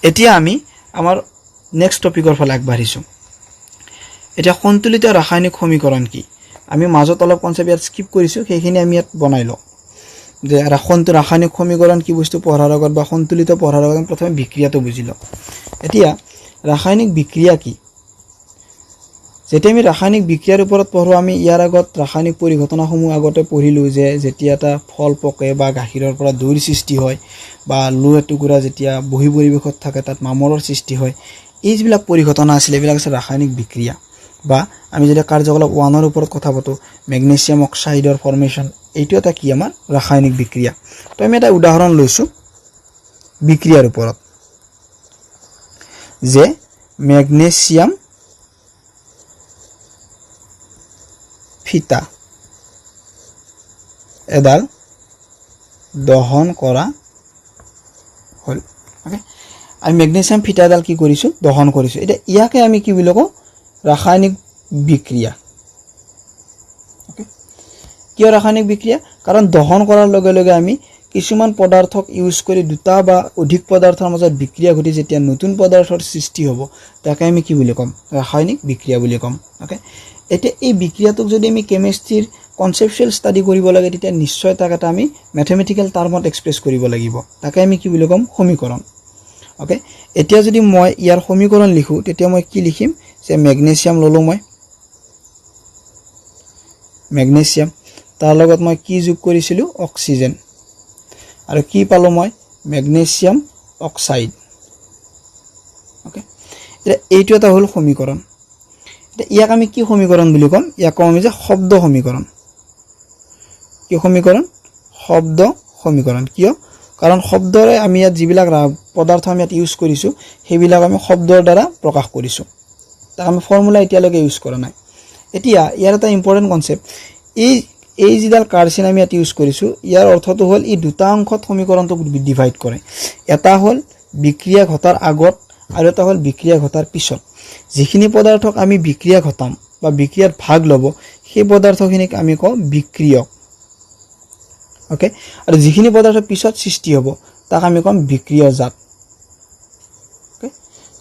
এতিয়া আমি আমাৰ নেক্সট টপিকৰ ফালে আগবাঢ়িছো এতিয়া সন্তুলিত ৰাসায়নিক সমীকৰণ কি আমি মাজত অলপ কনসেপ্ট ইয়াত স্কিপ কৰিছো সেইখিনি আমি ইয়াত বনাই লওঁ যে ৰাসায়নিক সমীকৰণ কি বস্তু পঢ়াৰ আগত বা সন্তুলিত পঢ়াৰ আগত প্ৰথমে বিক্ৰিয়াটো বুজি লওঁ এতিয়া ৰাসায়নিক বিক্ৰিয়া কি যেতিয়া আমি ৰাসায়নিক বিক্ৰিয়াৰ ওপৰত পঢ়ো আমি ইয়াৰ আগত ৰাসায়নিক পৰিঘটনাসমূহ আগতে পঢ়িলো যে যেতিয়া এটা ফল পকে বা গাখীৰৰ পৰা দৈৰ সৃষ্টি হয় বা লো এটুকুৰা যেতিয়া বহি পৰিৱেশত থাকে তাত মামলৰ সৃষ্টি হয় এই যিবিলাক পৰিঘটনা আছিল এইবিলাক আছে ৰাসায়নিক বিক্ৰিয়া বা আমি যদি কাৰ্যকলাপ 1 ৰ ওপৰত কথা পাতো মেগনেছিয়াম অক্সাইডৰ ফৰ্মেশন এইটো এটা কি আমাৰ ৰাসায়নিক বিক্ৰিয়া তো আমি এটা উদাহৰণ লৈছো বিক্ৰিয়াৰ ওপৰত যে মেগনেছিয়াম ফিতা এডাল দহন কৰা হল ওকে আমি মেগনেছিয়াম ফিতা এডাল কি কৰিছো দহন কৰিছো এটা ইয়াকে আমি কি বুলি কওঁ ৰাসায়নিক বিক্ৰিয়া ওকে কিয় ৰাসায়নিক বিক্ৰিয়া কাৰণ দহন কৰাৰ লগে লগে আমি কিছুমান পদাৰ্থক ইউজ কৰি দুটা বা অধিক পদাৰ্থৰ মাজত বিক্ৰিয়া ঘটি যেতিয়া নতুন পদাৰ্থৰ সৃষ্টি হ'ব তাকে আমি কি বুলি কম ৰাসায়নিক বিক্ৰিয়া বুলি কম ওকে এটা এই বিক্ৰিয়াটোক যদি আমি কেমিষ্ট্ৰিৰ কনসেপচুৱেল ষ্টাডি কৰিব লাগে তেতিয়া নিশ্চয় তাক এটা আমি ম্যাথমেটিক্যাল টাৰ্মত এক্সপ্ৰেছ কৰিব লাগিব তাকে আমি কি বুলি কম সমীকৰণ ওকে এতিয়া যদি মই ইয়াৰ সমীকৰণ লিখো তেতিয়া মই কি লিখিম যে মেগনেছিয়াম ললো মই মেগনেছিয়াম তাৰ লগত মই কি যোগ কৰিছিলো অক্সিজেন আৰু কি পালো মই মেগনেছিয়াম অক্সাইড ওকে এটা এইটো এটা হল সমীকৰণ এটা ইয়াক আমি কি সমীকৰণ বুলি কম ইয়াক কম আমি যে শব্দ সমীকৰণ কি সমীকৰণ শব্দ সমীকৰণ কিয় কাৰণ শব্দৰে আমি ইয়াত যিবিলাক পদাৰ্থ আমি ইয়াত ইউজ কৰিছো সেইবিলাক আমি শব্দৰ দ্বাৰা প্ৰকাশ কৰিছো তাক আমি ফৰ্মুলা এতিয়ালৈকে ইউজ কৰা নাই এতিয়া ইয়াৰ এটা ইম্পৰ্টেন্ট কনসেপ্ট এই যিডাল কাৰ্চিন আমি ইয়াত ইউজ কৰিছো ইয়াৰ অৰ্থটো হল এই দুটা অংশত সমীকৰণটো ডিভাইড কৰে এটা হল বিক্ৰিয়া ঘটাৰ আগত আৰু এটা হল বিক্ৰিয়া ঘটাৰ পিছত যিখিনি পদাৰ্থক আমি বিক্ৰিয়া ঘটাম বা বিক্ৰিয়াত ভাগ লব সেই পদাৰ্থখিনিক আমি কওঁ বিক্ৰিয়ক ওকে আৰু যিখিনি পদাৰ্থ পিছত সৃষ্টি হ'ব তাক আমি কম বিক্ৰিয়জাত ওকে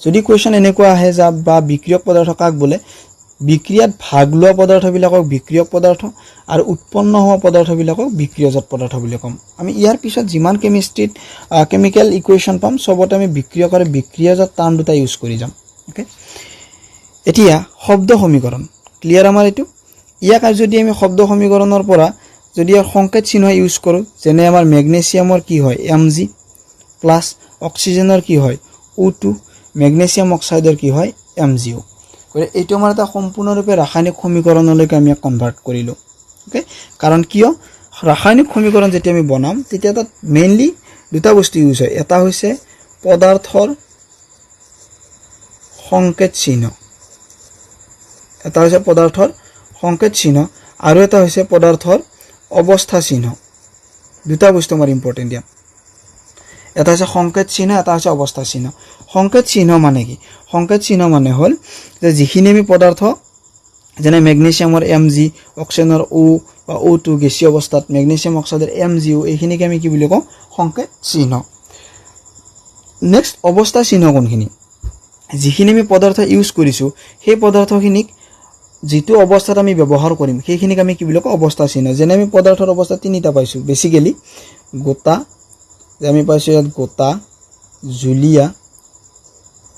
যদি কোৱেশ্চন এনেকুৱা আহে যা বা বিক্ৰিয়ক পদাৰ্থ কাক বোলে বিক্ৰিয়াত ভাগ লোৱা পদাৰ্থবিলাকক বিক্ৰিয়ক পদাৰ্থ আৰু উৎপন্ন হোৱা পদাৰ্থবিলাকক বিক্ৰিয়জাত পদাৰ্থ বুলি কম আমি ইয়াৰ পিছত যিমান কেমিষ্ট্ৰিত কেমিক্যাল ইকুৱেশ্যন পাম সবতে আমি বিক্ৰিয়ক আৰু বিক্ৰিয়জাত টাৰ্ম দুটা ইউজ কৰি যাম ওকে এতিয়া শব্দ সমীকৰণ ক্লিয়াৰ আমাৰ এটো ইয়াক যদি আমি শব্দ সমীকৰণৰ পৰা যদি ইয়াৰ সংকেত চিহ্ন ইউজ কৰো যেনে আমাৰ মেগনেছিয়ামৰ কি হয় Mg প্লাস অক্সিজেনৰ কি হয় O2 মেগনেছিয়াম অক্সাইডৰ কি হয় MgO কৰে এইটো আমাৰ এটা সম্পূৰ্ণৰূপে ৰাসায়নিক সমীকৰণলৈকে আমি কনভাৰ্ট কৰিলো ওকে কাৰণ কিয় ৰাসায়নিক সমীকৰণ যেতিয়া আমি বনাম তেতিয়া তাত মেইনলি দুটা বস্তু ইউজ হয় এটা হৈছে পদাৰ্থৰ সংকেত চিহ্ন এটা হৈছে পদাৰ্থৰ সংকেত চিহ্ন আৰু এটা হৈছে পদাৰ্থৰ অৱস্থা চিহ্ন দুটা বস্তু আমাৰ ইম্পৰ্টেন্ট দিয়া এটা হৈছে সংকেত চিহ্ন এটা হৈছে অৱস্থা চিহ্ন সংকেত চিহ্ন মানে কি সংকেত চিহ্ন মানে হল যে যিখিনি আমি পদাৰ্থ যেনে মেগনেছিয়ামৰ Mg অক্সিজেনৰ O বা O2 গেছীয় অৱস্থাত মেগনেছিয়াম অক্সাইডৰ MgO এইখিনিকে আমি কি বুলি কওঁ সংকেত চিহ্ন নেক্সট অৱস্থা চিহ্ন কোনখিনি যিখিনি আমি পদাৰ্থ ইউজ কৰিছো সেই পদাৰ্থখিনিক যেটো অৱস্থাত আমি ব্যৱহাৰ কৰিম সেইখিনিক আমি কি বুলি কওঁ অৱস্থা চিহ্ন যেনে আমি পদাৰ্থৰ অৱস্থা তিনিটা পাইছো বেসিক্যালি গোটা যে আমি পাইছো ইয়াত গোটা জুলিয়া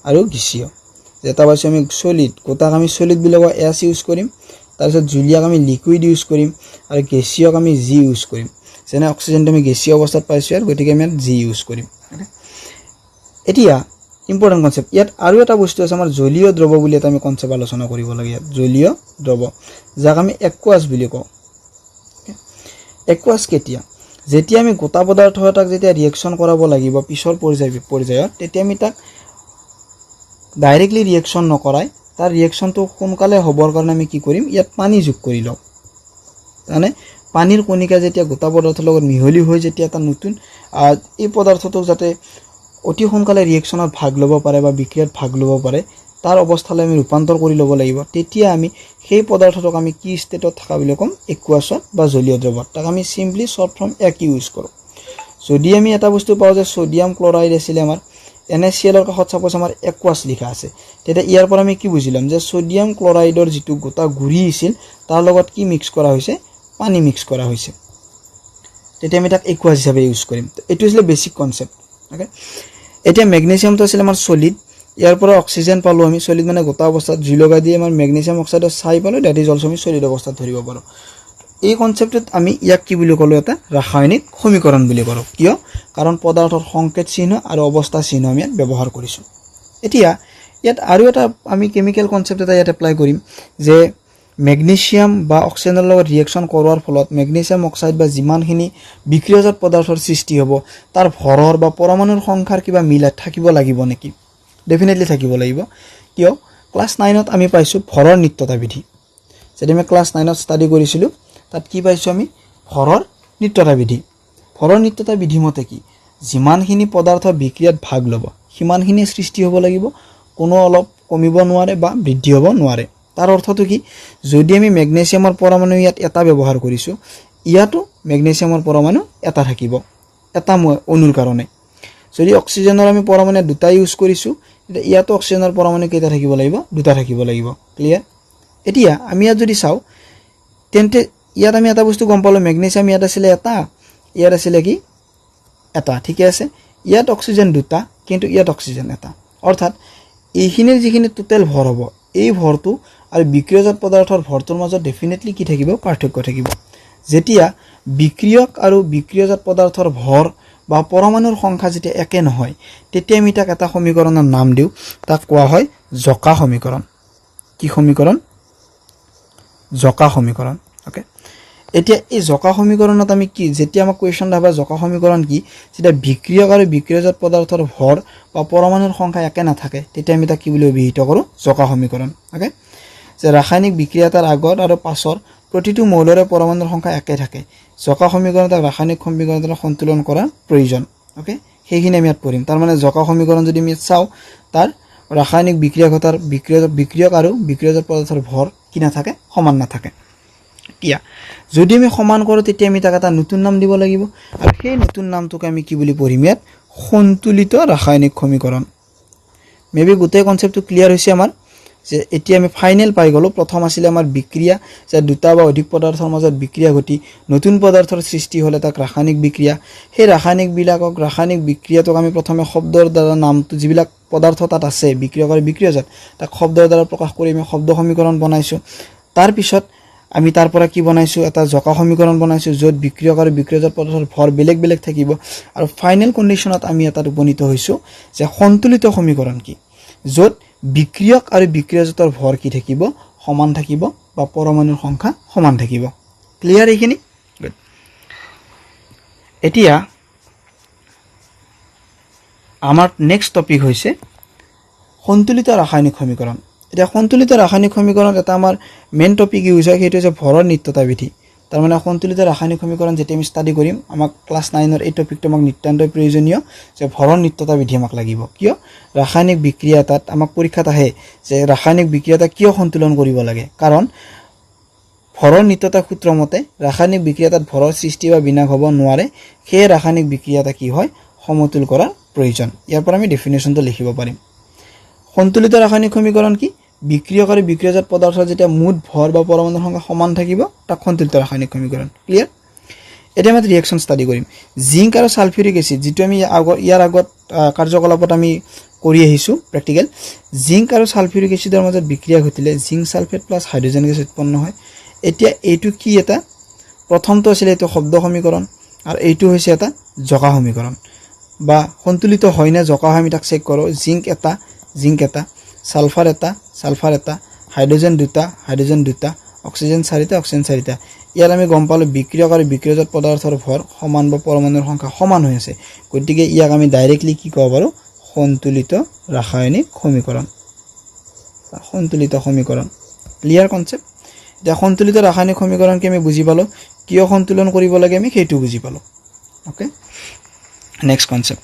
আৰু গেছীয় যেটা পাইছো আমি সলিড গোটাক আমি সলিড বুলি কওঁ S ইউজ কৰিম তাৰ পিছত জুলিয়াক আমি লিকুইড ইউজ কৰিম আৰু গেছীয়ক আমি G ইউজ কৰিম যেনে অক্সিজেনটো আমি গেছীয় অৱস্থাত পাইছো আৰু গতিকে আমি G ইউজ কৰিম এতিয়া ইম্পৰ্টেণ্ট কনসেপ্ট ইয়াত আৰু এটা বস্তু আছে আমাৰ জলীয় দ্ৰৱ বুলি এটা আমি কনসেপ্ট আলোচনা কৰিব লাগে ইয়াত জলীয় দ্ৰৱ যাক আমি একুৱাছ বুলি কওঁ একুৱাছ কেতিয়া যেতিয়া আমি গোটা পদাৰ্থ এটাক যেতিয়া ৰিএকচন কৰাব লাগিব পিছৰ পৰ্যায়ত তেতিয়া আমি তাক ডাইৰেক্টলি ৰিএকচন নকৰাই তাৰ ৰিএকচনটো সোনকালে হ'বৰ কাৰণে আমি কি কৰিম ইয়াত পানী যোগ কৰি লওঁ মানে পানীৰ কণিকা যেতিয়া গোটা পদাৰ্থৰ লগত মিহলি হৈ যেতিয়া এটা নতুন এই পদাৰ্থটো যাতে অতি সোনকালে ৰিএকচনত ভাগ ল'ব পাৰে বা বিক্ৰিয়াত ভাগ ল'ব পাৰে তাৰ অৱস্থালৈ আমি ৰূপান্তৰ কৰি ল'ব লাগিব তেতিয়া আমি সেই পদাৰ্থটোক আমি কি ষ্টেটত থকা বুলি কম একুৱাছত বা জলীয় দ্ৰৱত তাক আমি সিম্পলি শৰ্ট ফৰ্ম এক ইউজ কৰোঁ যদি আমি এটা বস্তু পাওঁ যে সোডিয়াম ক্লোৰাইড আছিল আমাৰ NaCl ৰ কাষত সাপোজ আমাৰ একুৱাছ লিখা আছে তেতিয়া ইয়াৰ পৰা আমি কি বুজিলাম যে সোডিয়াম ক্লোৰাইডৰ যেটো গোটা গুৰি আছিল তাৰ লগত কি মিক্স কৰা হৈছে পানী মিক্স কৰা হৈছে তেতিয়া আমি তাক একুৱাছ হিচাপে ইউজ কৰিম এটো হৈছে বেসিক কনসেপ্ট ওকে এতিয়া ম্যাগনেসিয়ামটো আছিল আমাৰ সলিড ইয়াৰ পৰা অক্সিজেন পালো আমি সলিড মানে গোটা অৱস্থাত জুলগা দি আমাৰ ম্যাগনেসিয়াম অক্সাইডৰ চাই পালো দ্যাট ইজ অলসো আমি সলিড অৱস্থাত ধৰিব পাৰো এই কনসেপ্টত আমি ইয়াক কি বুলি কলো এটা ৰাসায়নিক সমীকৰণ বুলি কৰো কিয় কাৰণ পদাৰ্থৰ সংকেত চিহ্ন আৰু অৱস্থা চিহ্ন আমি ব্যৱহাৰ কৰিছো এতিয়া ইয়াত আৰু এটা আমি কেমিক্যাল কনসেপ্ট এটা ইয়াত এপ্লাই কৰিম যে ম্যাগনেসিয়াম বা অক্সিজেনৰ লগত ৰিএকচন কৰোৱাৰ ফলত ম্যাগনেসিয়াম অক্সাইড বা যিমানখিনি বিক্ৰিয়জাত পদাৰ্থৰ সৃষ্টি হ'ব তাৰ ভৰৰ বা পৰমাণুৰ সংখ্যাৰ কিবা মিল থাকিব লাগিব নেকি ডেফিনেটলি থাকিব লাগিব কিয় ক্লাস 9 ত আমি পাইছো ভৰৰ নিত্যতা বিধি যেটা আমি ক্লাস 9 ত ষ্টাডি কৰিছিলো তাত কি পাইছো আমি ভৰৰ নিত্যতা বিধি ভৰৰ নিত্যতা বিধি মতে কি যিমানখিনি পদাৰ্থ বিক্ৰিয়াত ভাগ ল'ব সিমানখিনি সৃষ্টি হ'ব লাগিব কোনো অলপ কমিব নোৱাৰে বা বৃদ্ধি হ'ব নোৱাৰে তাৰ অৰ্থটো কি যদি আমি ম্যাগনেসিয়ামৰ পৰমাণু ইয়াত এটা ব্যৱহাৰ কৰিছো ইয়াতো ম্যাগনেসিয়ামৰ পৰমাণু এটা থাকিব এটা অনুৰ কাৰণে যদি অক্সিজেনৰ আমি পৰমাণু দুটা ইউজ কৰিছো এটা ইয়াতো অক্সিজেনৰ পৰমাণু কেইটা থাকিব লাগিব দুটা থাকিব লাগিব ক্লিয়াৰ এতিয়া আমি ইয়াত যদি চাও তেন্তে ইয়াত আমি এটা বস্তু গম পালো ম্যাগনেসিয়াম ইয়াত আছিল এটা ইয়াত আছিল কি এটা ঠিক আছে ইয়াত অক্সিজেন দুটা কিন্তু ইয়াত অক্সিজেন এটা অৰ্থাৎ এইখিনিৰ যিখিনি টোটাল ভৰ হ'ব এই ভৰটো আৰু বিক্ৰিয়জাত পদাৰ্থৰ ভৰটোৰ মাজত ডেফিনেটলি কি থাকিব পাৰ্থক্য থাকিব যেতিয়া বিক্ৰিয়ক আৰু বিক্ৰিয়জাত পদাৰ্থৰ ভৰ বা পৰমাণুৰ সংখ্যা যেতিয়া একে নহয় তেতিয়া আমি তাক এটা সমীকৰণৰ নাম দিও তাক কোৱা হয় জকা সমীকৰণ কি সমীকৰণ জকা সমীকৰণ ওকে এতিয়া এই জকা সমীকৰণত আমি কি যেতিয়া আমাক কোৱেশ্চন আহে জকা সমীকৰণ কি যেতিয়া বিক্ৰিয়ক আৰু বিক্ৰিয়জাত পদাৰ্থৰ ভৰ বা পৰমাণুৰ সংখ্যা একে নাথাকে তেতিয়া আমি তাক কি বুলি অভিহিত কৰো জকা সমীকৰণ ওকে যে ৰাসায়নিক বিক্ৰিয়াৰ আগত আৰু পাছৰ প্ৰতিটো মৌলৰে পৰমাণুৰ সংখ্যা একে থাকে জকা সমীকৰণত ৰাসায়নিক সমীকৰণৰ সন্তুলন কৰা প্ৰয়োজন ওকে সেইখিনি আমি ইয়াত পঢ়িম তাৰ মানে জকা সমীকৰণ যদি আমি চাও তাৰ ৰাসায়নিক বিক্ৰিয়কতাৰ বিক্ৰিয়ক আৰু বিক্ৰিয়জাত পদাৰ্থৰ ভৰ কি নাথাকে সমান নাথাকে কিয়া যদি আমি সমান কৰো তেতিয়া আমি তাক এটা নতুন নাম দিব লাগিব আৰু সেই নতুন নামটোকে আমি কি বুলি পঢ়িম ইয়াত সন্তুলিত ৰাসায়নিক সমীকৰণ মেবি গোটেই কনসেপ্টটো ক্লিয়াৰ হৈছে আমাৰ যে এতিয়া আমি ফাইনাল পাই গলো প্ৰথম আছিল আমাৰ বিক্ৰিয়া যে দুটা বা অধিক পদাৰ্থৰ মাজত বিক্ৰিয়া ঘটি নতুন পদাৰ্থৰ সৃষ্টি হলে তাক ৰাসায়নিক বিক্ৰিয়া সেই ৰাসায়নিক বিক্ৰিয়াটোক আমি প্ৰথমে শব্দৰ দ্বাৰা নামটো যিবিলাক পদাৰ্থ তাত আছে বিক্ৰিয়ক আৰু বিক্ৰিয়জাত তাক শব্দৰ দ্বাৰা প্ৰকাশ কৰি আমি শব্দ সমীকৰণ বনাইছো তাৰ পিছত আমি তাৰ পৰা কি বনাইছো এটা জকা সমীকৰণ বনাইছো যত বিক্ৰিয়ক আৰু বিক্ৰিয়জাত পদাৰ্থৰ ভৰ বেলেগ বেলেগ থাকিব আৰু ফাইনাল কন্ডিশনত আমি এটা উপনীত হৈছো যে সন্তুলিত সমীকৰণ কি যত বিক্ৰিয়ক আৰু বিক্ৰিয়জাতৰ ভৰ কি থাকিব সমান থাকিব বা পৰমাণুৰ সংখ্যা সমান থাকিব ক্লিয়াৰ এইখিনি এতিয়া আমাৰ নেক্সট টপিক হৈছে সন্তুলিত ৰাসায়নিক সমীকৰণ এতিয়া সন্তুলিত ৰাসায়নিক সমীকৰণ এটা আমাৰ মেইন টপিক ইউজ হয় সেইটো হৈছে ভৰৰ নিত্যতা বিধি তাৰ মানে সন্তুলিত ৰাসায়নিক সমীকৰণ যেতিয়া আমি ষ্টাডি কৰিম আমাক ক্লাস 9 ৰ এই টপিকটো আমাক নিতান্তই প্ৰয়োজনীয় যে ভৰৰ নিত্যতা বিধি আমাক লাগিব কিয় ৰাসায়নিক বিক্ৰিয়া তাত আমাক পৰীক্ষাত আহে যে ৰাসায়নিক বিক্ৰিয়াটা কিয় সন্তুলন কৰিব লাগে কাৰণ ভৰৰ নিত্যতা সূত্ৰ মতে ৰাসায়নিক বিক্ৰিয়াত ভৰৰ সৃষ্টি বা বিনাশ হ'ব নোৱাৰে সেই ৰাসায়নিক বিক্ৰিয়াটা কি হয় সমতুল কৰাৰ প্ৰয়োজন ইয়াৰ পৰা আমি ডেফিনেশনটো লিখিব পাৰিম সন্তুলিত ৰাসায়নিক সমীকৰণ কি বিক্ৰিয়ক আৰু বিক্ৰিয়জাত পদাৰ্থৰ যেতিয়া মুঠ ভৰ বা পৰমাণুৰ সংখ্যা সমান থাকিব তাক সন্তুলিত ৰাসায়নিক সমীকৰণ ক্লিয়াৰ এটা আমি ৰিঅ্যাকশন ষ্টাডি কৰিম জিংক আৰু সালফিউৰিক এসিড যেটো আমি ইয়াৰ আগত কাৰ্যকলাপত আমি কৰি আহিছো প্ৰ্যাকটিক্যাল জিংক আৰু সালফিউৰিক এসিডৰ মাজত বিক্ৰিয়া ঘটিলে zinc sulphate plus hydrogen gas উৎপন্ন হয় এতিয়া এইটো কি এটা প্ৰথমটো আছিল এইটো শব্দ সমীকৰণ আৰু এইটো হৈছে এটা জকা সমীকৰণ বা সন্তুলিত হয় না জকা হয় আমি তাক চেক কৰোঁ জিংক এটা সালফাৰ এটা হাইড্ৰোজেন দুটা অক্সিজেন 4টা অক্সিজেন 4টা ইয়াৰ আমি গম পালো বিক্ৰিয়ক আৰু বিক্ৰিয়জাত পদাৰ্থৰ ভৰ সমান বা পৰমাণুৰ সংখ্যা সমান হৈ আছে গতিকে ইয়াক আমি ডাইৰেক্টলি কি ক'ব পাৰো সন্তুলিত ৰাসায়নিক সমীকৰণ ক্লিয়াৰ কনসেপ্ট এতিয়া সন্তুলিত ৰাসায়নিক সমীকৰণ কি আমি বুজি পালো কিয় সন্তুলন কৰিব লাগে আমি সেইটো বুজি পালো ওকে নেক্সট কনসেপ্ট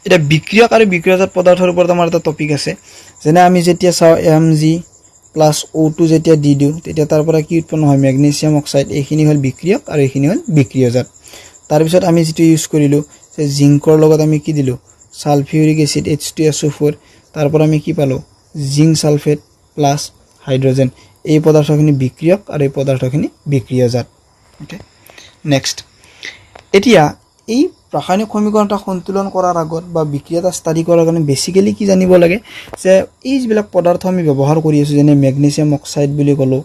এটা বিক্ৰিয়ক আৰু বিক্ৰিয়জাত পদাৰ্থৰ ওপৰত আমাৰ এটা টপিক আছে যেনে আমি যেতিয়া চাও Mg প্লাস O2 যেতিয়া দি দিও তেতিয়া তাৰ পৰা কি উৎপন্ন হয় ম্যাগনেসিয়াম অক্সাইড এইখিনি হল বিক্ৰিয়ক আৰু এইখিনি হল বিক্ৰিয়জাত তাৰ পিছত আমি যেটো ইউজ কৰিলো যে জিংকৰ লগত আমি কি দিলো সালফিউৰিক এসিড H2SO4 তাৰ পৰা আমি কি পালো জিংক সালফেট প্লাস হাইড্ৰোজেন এই পদাৰ্থখিনি বিক্ৰিয়ক আৰু এই পদাৰ্থখিনি বিক্ৰিয়জাত ওকে নেক্সট এতিয়া এই ৰাসায়নিক সমীকৰণটা সন্তুলন কৰাৰ আগত বা বিক্ৰিয়াটা স্টাডি কৰাৰ কাৰণে বেসিক্যালি কি জানিব লাগে যে এই যিবিলাক পদাৰ্থ আমি ব্যৱহাৰ কৰি আছো যেনে ম্যাগনেসিয়াম অক্সাইড বুলি কলো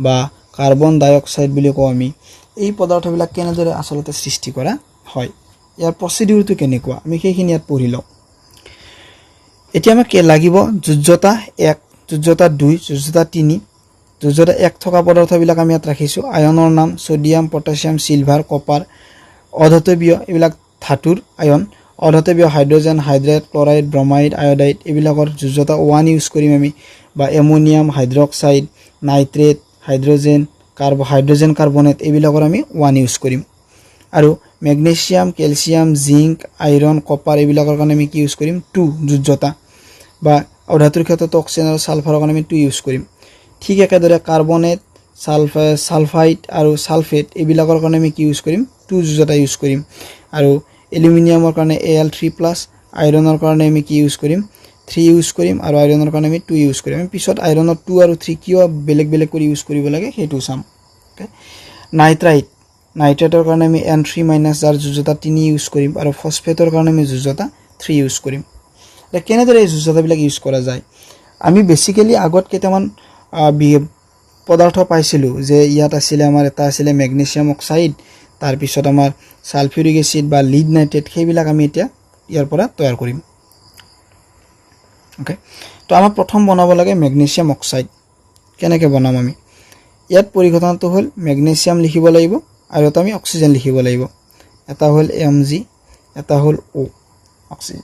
বা কাৰ্বন ডাই অক্সাইড বুলি কও আমি এই পদাৰ্থবিলাক কেনেদৰে আসলতে সৃষ্টি কৰা হয় ইয়াৰ প্ৰসিডিউৰটো কেনেকুৱা আমি সেইখিনি ইয়াত পঢ়ি লও এতিয়া আমাক লাগিব যোজ্যতা 1 যোজ্যতা 2 যোজ্যতা 3 যোজ্যতা 1 থকা পদাৰ্থবিলাক আমি ইয়াত ৰাখিছো আয়নৰ নাম সোডিয়াম পটাছিয়াম সিলভাৰ কপাৰ অধাতৱীয় এইবিলাক ধাতুৰ আয়ন অধাতৱীয় hydrogen hydride chloride bromide iodide এইবিলাকৰ যোজ্যতা 1 ইউজ কৰিম আমি বা ammonium hydroxide nitrate hydrogen carbonate এইবিলাকৰ আমি 1 ইউজ কৰিম আৰু magnesium calcium zinc iron copper এইবিলাকৰ কাৰণে আমি কি ইউজ কৰিম 2 যোজ্যতা বা অধাতুৰ ক্ষেত্ৰত অক্সিজেন আৰু সালফাৰৰ কাৰণে আমি 2 ইউজ কৰিম ঠিক একেদৰে কাৰ্বনেট সালফাইড আৰু সালফেট এইবিলাকৰ কাৰণে আমি কি ইউজ কৰিম 2 যোজ্যতা ইউজ কৰিম আৰু এলুমিনিয়ামৰ কাৰণে Al3+ আইৰনৰ কাৰণে আমি কি ইউজ কৰিম 3 ইউজ কৰিম আৰু আইৰনৰ কাৰণে আমি 2 ইউজ কৰিম আমি পিছত আইৰনৰ 2 আৰু 3 কিয় বেলেগ বেলেগ কৰি ইউজ কৰিব লাগে হেতু চাম ওকে নাইট্ৰেটৰ কাৰণে আমি N3- যাৰ যোজ্যতা 3 ইউজ কৰিম আৰু ফসফেটৰ কাৰণে আমি যোজ্যতা 3 ইউজ কৰিম এটা কেনেদৰে এই যোজ্যতাবিলাক ইউজ কৰা যায় আমি বেসিক্যালি আগত কেইটামান পদাৰ্থ পাইছিলো যে ইয়াত আছিল আমাৰ এটা আছিল ম্যাগনেসিয়াম অক্সাইড তাৰ পিছত আমাৰ সালফিউৰিক এসিড বা লিড নাইট্ৰেট সেইবিলাক আমি এতিয়া ইয়াৰ পৰা তৈয়াৰ কৰিম ওকে তো আমাৰ প্ৰথম বনাব লাগে ম্যাগনেসিয়াম অক্সাইড কেনেকৈ বনাম আমি ইয়াত পৰিঘটনাটো হল ম্যাগনেসিয়াম লিখিব লাগিব আৰু এটা আমি অক্সিজেন লিখিব লাগিব এটা হল Mg এটা হল O অক্সিজেন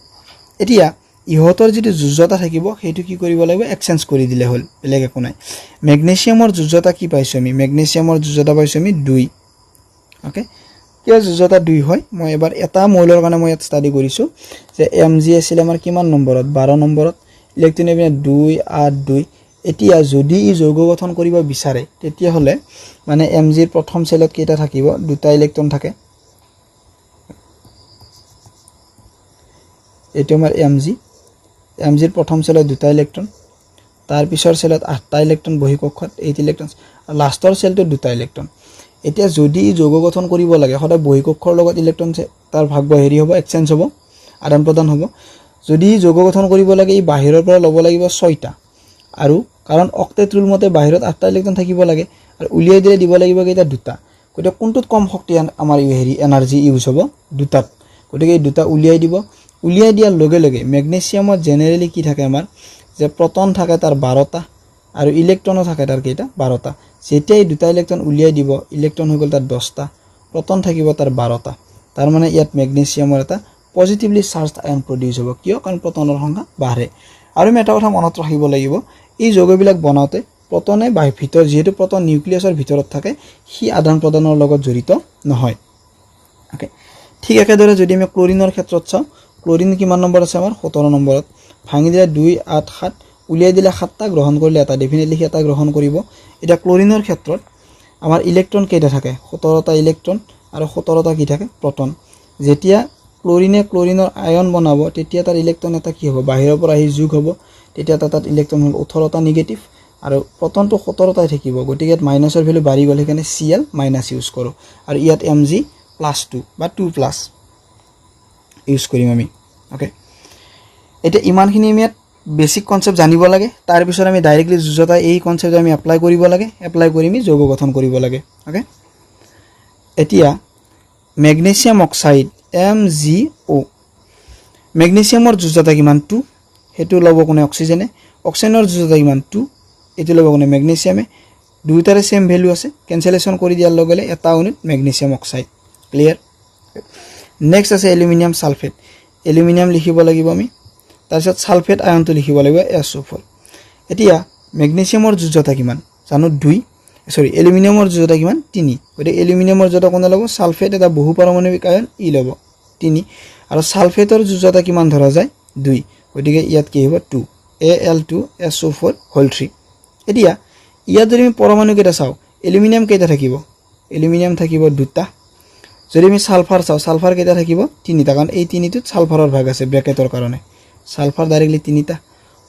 এতিয়া ইহতৰ যেটো যোজ্যতা থাকিব হেতু কি কৰিব লাগিব এক্সচেঞ্জ কৰি দিলে হল বেলেগ একো নাই ম্যাগনেসিয়ামৰ যোজ্যতা কি পাইছো আমি ম্যাগনেসিয়ামৰ যোজ্যতা পাইছো আমি 2 ওকে কিয় যোজ্যতা 2 হয় মই এবাৰ এটা মৌলৰ কাৰণে মই ইয়াত ষ্টাডি কৰিছো যে Mg আছিল আমাৰ কিমান নম্বৰত 12 নম্বৰত ইলেক্ট্ৰন এবিনে 2 8 2 এতিয়া যদি ই যৌগ গঠন কৰিব বিচাৰে তেতিয়া হলে মানে Mg ৰ প্ৰথম সেলত কেইটা থাকিব দুটা ইলেক্ট্ৰন থাকে এটো আমাৰ Mg ৰ প্ৰথম সেলত দুটা ইলেক্ট্ৰন তাৰ পিছৰ সেলত 8টা ইলেক্ট্ৰন বহি কক্ষত 8 ইলেক্ট্ৰন আৰু লাষ্টৰ সেলটো দুটা ইলেক্ট্ৰন এতিয়া যদি যৌগ গঠন কৰিব লাগে হঠাৎ বহি কক্ষৰ লগত ইলেক্ট্ৰন তাৰ ভাগ হেৰি হ'ব এক্সচেঞ্জ হ'ব আদান প্ৰদান হ'ব যদি যৌগ গঠন কৰিব লাগে ই বাহিৰৰ পৰা ল'ব লাগিব 6টা আৰু কাৰণ অক্টেট ৰুল মতে বাহিৰত 8টা ইলেক্ট্ৰন থাকিব লাগে আৰু উলিয়াই দিলে দিব লাগিব কেইটা দুটা কত কোনটোত কম শক্তি আমাৰ হেৰি এনাৰ্জি ইউজ হ'ব দুটাত গতিকে এই দুটা উলিয়াই দিয়াৰ লগে লগে ম্যাগনেসিয়ামত জেনাৰেলি কি থাকে আমাৰ যে প্ৰটন থাকে তাৰ 12টা আৰু ইলেক্ট্ৰনো থাকে তাৰ কেইটা 12টা যেতিয়া এই দুটা ইলেক্ট্ৰন উলিয়াই দিব ইলেক্ট্ৰন হৈ গল তাৰ 10টা প্ৰটন থাকিব তাৰ 12টা তাৰ মানে ইয়াত ম্যাগনেসিয়ামৰ এটা পজিটিভলি চাৰ্জড আয়ন প্ৰডিউস হ'ব কিয় কাৰণ প্ৰটনৰ সংখ্যা বাঢ়ে আৰু আমি এটা কথা মনত ৰাখিব লাগিব এই যৌগবিলাক বনাওতে প্ৰটনে ভিতৰ যেহেতু প্ৰটন নিউক্লিয়াছৰ ভিতৰত থাকে হি আদান প্ৰদানৰ লগত জড়িত নহয় ওকে ঠিক একেদৰে যদি আমি ক্লোৰিনৰ ক্ষেত্ৰত চাও ক্লোৰিন কিমান নম্বৰ আছে আমাৰ 17 নম্বৰত ভাঙি দিলে 2 8 7 উলিয়াই দিলে 7টা গ্ৰহণ কৰিলে এটা ডেফিনেটলি এটা গ্ৰহণ কৰিব এটা ক্লোৰিনৰ ক্ষেত্ৰত আমাৰ ইলেক্ট্ৰন কেইটা থাকে 17টা ইলেক্ট্ৰন আৰু 17টা কি থাকে প্ৰটন যেতিয়া ক্লোৰিনে ক্লোৰিনৰ আয়ন বনাব তেতিয়া তাৰ ইলেক্ট্ৰন এটা কি হ'ব বাহিৰৰ পৰা আহি যোগ হ'ব তেতিয়া তাত ইলেক্ট্ৰন হল 18টা নেগেটিভ আৰু প্ৰটনটো 17টাই থাকিব গতিকে মাইনাসৰ ভ্যালু বাঢ়ি গলে কেনে Cl মাইনাস ইউজ কৰো আৰু ইয়াত Mg+2 বা 2+ ইউজ কৰিম আমি ওকে এটা ইমানখিনি আমি বেসিক কনসেপ্ট জানিব লাগে তাৰ পিছত আমি ডাইৰেক্টলি যোজ্যতা এই কনসেপ্ট আমি এপ্লাই কৰিব লাগে এপ্লাই কৰি আমি যৌগ গঠন কৰিব লাগে ওকে এতিয়া ম্যাগনেসিয়াম অক্সাইড MgO মেগনেছিয়ামৰ যুজতা কিমান 2 হেতু লব কোনে অক্সিজেনে অক্সিজেনৰ যুজতা কিমান 2 এটো লব কোনে মেগনেছিয়ামে দুইটাৰে সেম ভ্যালু আছে ক্যান্সেলেশন কৰি দিয়াৰ লগে লগে এটা unit magnesium oxide clear next আছে এলুমিনিয়াম সালফেট এলুমিনিয়াম লিখিব লাগিব আমি তাৰপিছত সালফেট আয়নটো লিখিব লাগিব SO4 এতিয়া মেগনেছিয়ামৰ যুজতা কিমান জানো 2 সৰি এলুমিনিয়ামৰ যুজতা কিমান 3 গতে এলুমিনিয়ামৰ যুজতা কোন লব সালফেট এটা বহু পাৰমাণবিক আয়ন ই লব 3 আৰু সালফেটৰ যুজতা কিমান ধৰা যায় 2 গতিকে ইয়াত কি হ'ব 2 Al2SO4 হোল 3 এতিয়া ইয়াত যদি আমি পৰমাণু কেইটা চাও এলুমিনিয়াম কেইটা থাকিব এলুমিনিয়াম থাকিব দুটা যদি আমি সালফাৰ চাও সালফাৰ কেইটা থাকিব তিনিটা কাৰণ এই তিনিটোত সালফাৰৰ ভাগ আছে ব্ৰেকেটৰ কাৰণে সালফাৰ ডাইৰেক্টলি তিনিটা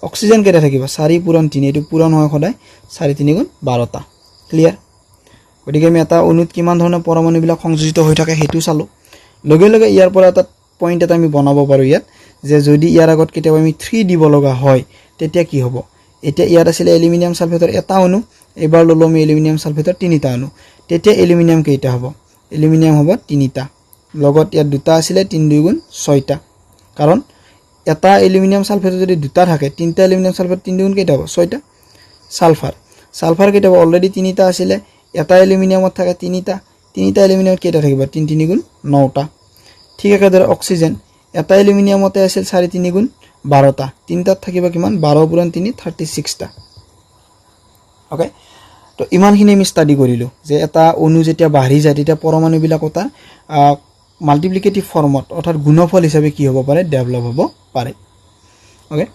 অক্সিজেন কেইটা থাকিব 4 পূৰণ 3 এটো পূৰণ হয় সদায় 4 3 গুণ 12টা ক্লিয়াৰ গতিকে আমি এটা অনুত কিমান ধৰণৰ পৰমাণু বিলাক সংযোজিত হৈ থাকে হেতু চালো লগে লগে ইয়াৰ পৰা এটা পইণ্ট এটা আমি বনাব পাৰো ইয়াত যে যদি ইয়াৰ আগত কেতিয়াবা আমি 3 দিব লগা হয় তেতিয়া কি হ'ব এটা ইয়াত আছিল এলুমিনিয়াম সালফেটৰ এটা অণু এবাৰ ললো আমি এলুমিনিয়াম সালফেটৰ তিনিটা অণু তেতিয়া এলুমিনিয়াম কেইটা হ'ব এলুমিনিয়াম হ'ব তিনিটা লগত ইয়াত দুটা আছিল 3 2 গুণ 6টা কাৰণ এটা এলুমিনিয়াম সালফেট যদি দুটা থাকে তিনটা এলুমিনিয়াম সালফেট 3 2 গুণ কেইটা হ'ব 6টা সালফাৰ কেইটা অলৰেডি তিনিটা আছিল এটা এলুমিনিয়ামত থাকে তিনিটা এলুমিনিয়ামত কেইটা থাকিব 3 3 গুণ 9টা ঠিক একেদৰে অক্সিজেন এটা এলুমিনিয়ামতে আছিল 4 3 গুণ 12টা তিনটাত থাকিব কিমান 12 পূৰণ 3 36টা ওকে তো ইমানখিনি আমি ষ্টাডি কৰিলো যে এটা অণু যেতিয়া বাঢ়ি যায় তেতিয়া পৰমাণু বিলাকটা মাল্টিপ্লিকেটিভ ফৰ্মত অৰ্থাৎ গুণফল হিচাপে কি হ'ব পাৰে ডেভেলপ হ'ব পাৰে ওকে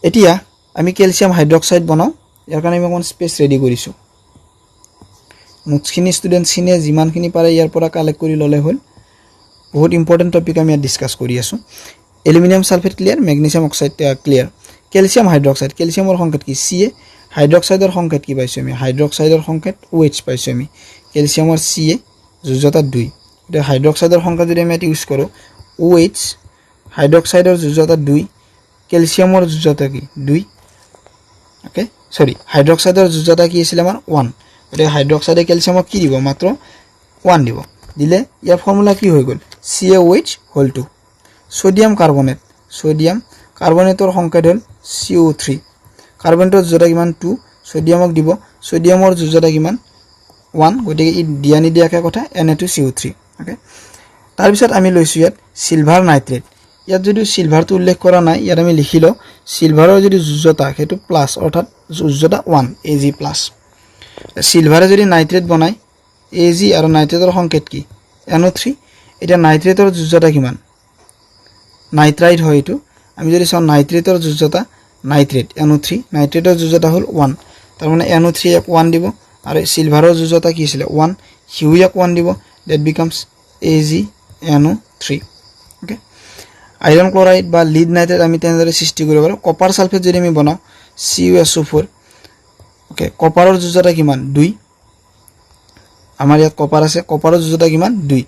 এতিয়া আমি ক্যালসিয়াম হাইড্ৰক্সাইড বনাও ইয়াৰ কাৰণে আমি অকন স্পেস ৰেডি কৰিছো নোটছখিনি ষ্টুডেন্টছ খিনি যিমানখিনি পাৰে ইয়াৰ পৰা কালেক্ট কৰি ললে হ'ল বহুত ইম্পৰ্টেন্ট টপিক আমি ডিসকাস কৰি আছো aluminium sulphate clear magnesium oxide clear calcium hydroxide ক্যালসিয়ামৰ সংকেত কি Ca হাইড্ৰক্সাইডৰ সংকেত কি পাইছো আমি হাইড্ৰক্সাইডৰ সংকেত OH পাইছো আমি ক্যালসিয়ামৰ Ca যুজতা 2 এটা হাইড্ৰক্সাইডৰ সংকেত যদি আমি ইউজ কৰো OH হাইড্ৰক্সাইডৰ যুজতা 2 ক্যালসিয়ামৰ যুজতা কি 2 ওকে সৰি হাইড্ৰক্সাইডৰ যুজতা কি আছিল আমাৰ 1 এটা হাইড্ৰক্সাইডে ক্যালসিয়ামক কি দিব মাত্ৰ 1 দিব দিলে ইয়াৰ ফৰ্মুলা কি হৈ গল CaOH হোল 2 সোডিয়াম কাৰ্বনেটৰ সংকেত হল CO3 কাৰ্বনেটৰ যুজতা কিমান 2 সোডিয়ামক দিব সোডিয়ামৰ যুজতা কিমান 1 গতিকে ই দিয়া নিদিয়াকে কথা Na2CO3 ওকে তাৰ পিছত আমি লৈছো ইয়াত সিলভাৰ নাইট্ৰেট ইয়াত যদি সিলভাৰটো উল্লেখ কৰা নাই ইয়াত আমি লিখিলো সিলভাৰৰ যদি যুজতা হেতু প্লাস অৰ্থাৎ যুজতা 1 Ag+ সিলভাৰে যদি নাইট্ৰেট বনাই Ag আৰু নাইট্ৰেটৰ সংকেত কি NO3 এটা নাইট্ৰেটৰ যুজতা কিমান নাইট্ৰাইট হয় এটো আমি যদি চাও নাইট্ৰেটৰ যুজতা নাইট্ৰেট NO3 নাইট্ৰেটৰ যুজতা হল 1 তাৰ মানে NO3 এক 1 দিব আৰু সিলভাৰৰ যুজতা কি আছিল 1 হিউ এক 1 দিব that becomes AgNO3 okay iron chloride বা লিড নাইট্ৰেট আমি তেনেদৰে সৃষ্টি কৰিব পাৰো কপাৰ সালফেট যদি আমি বনাও CuSO4 okay কপাৰৰ যুজতা কিমান 2 আমাৰ ইয়াত কপাৰ আছে কপাৰৰ যুজতা কিমান 2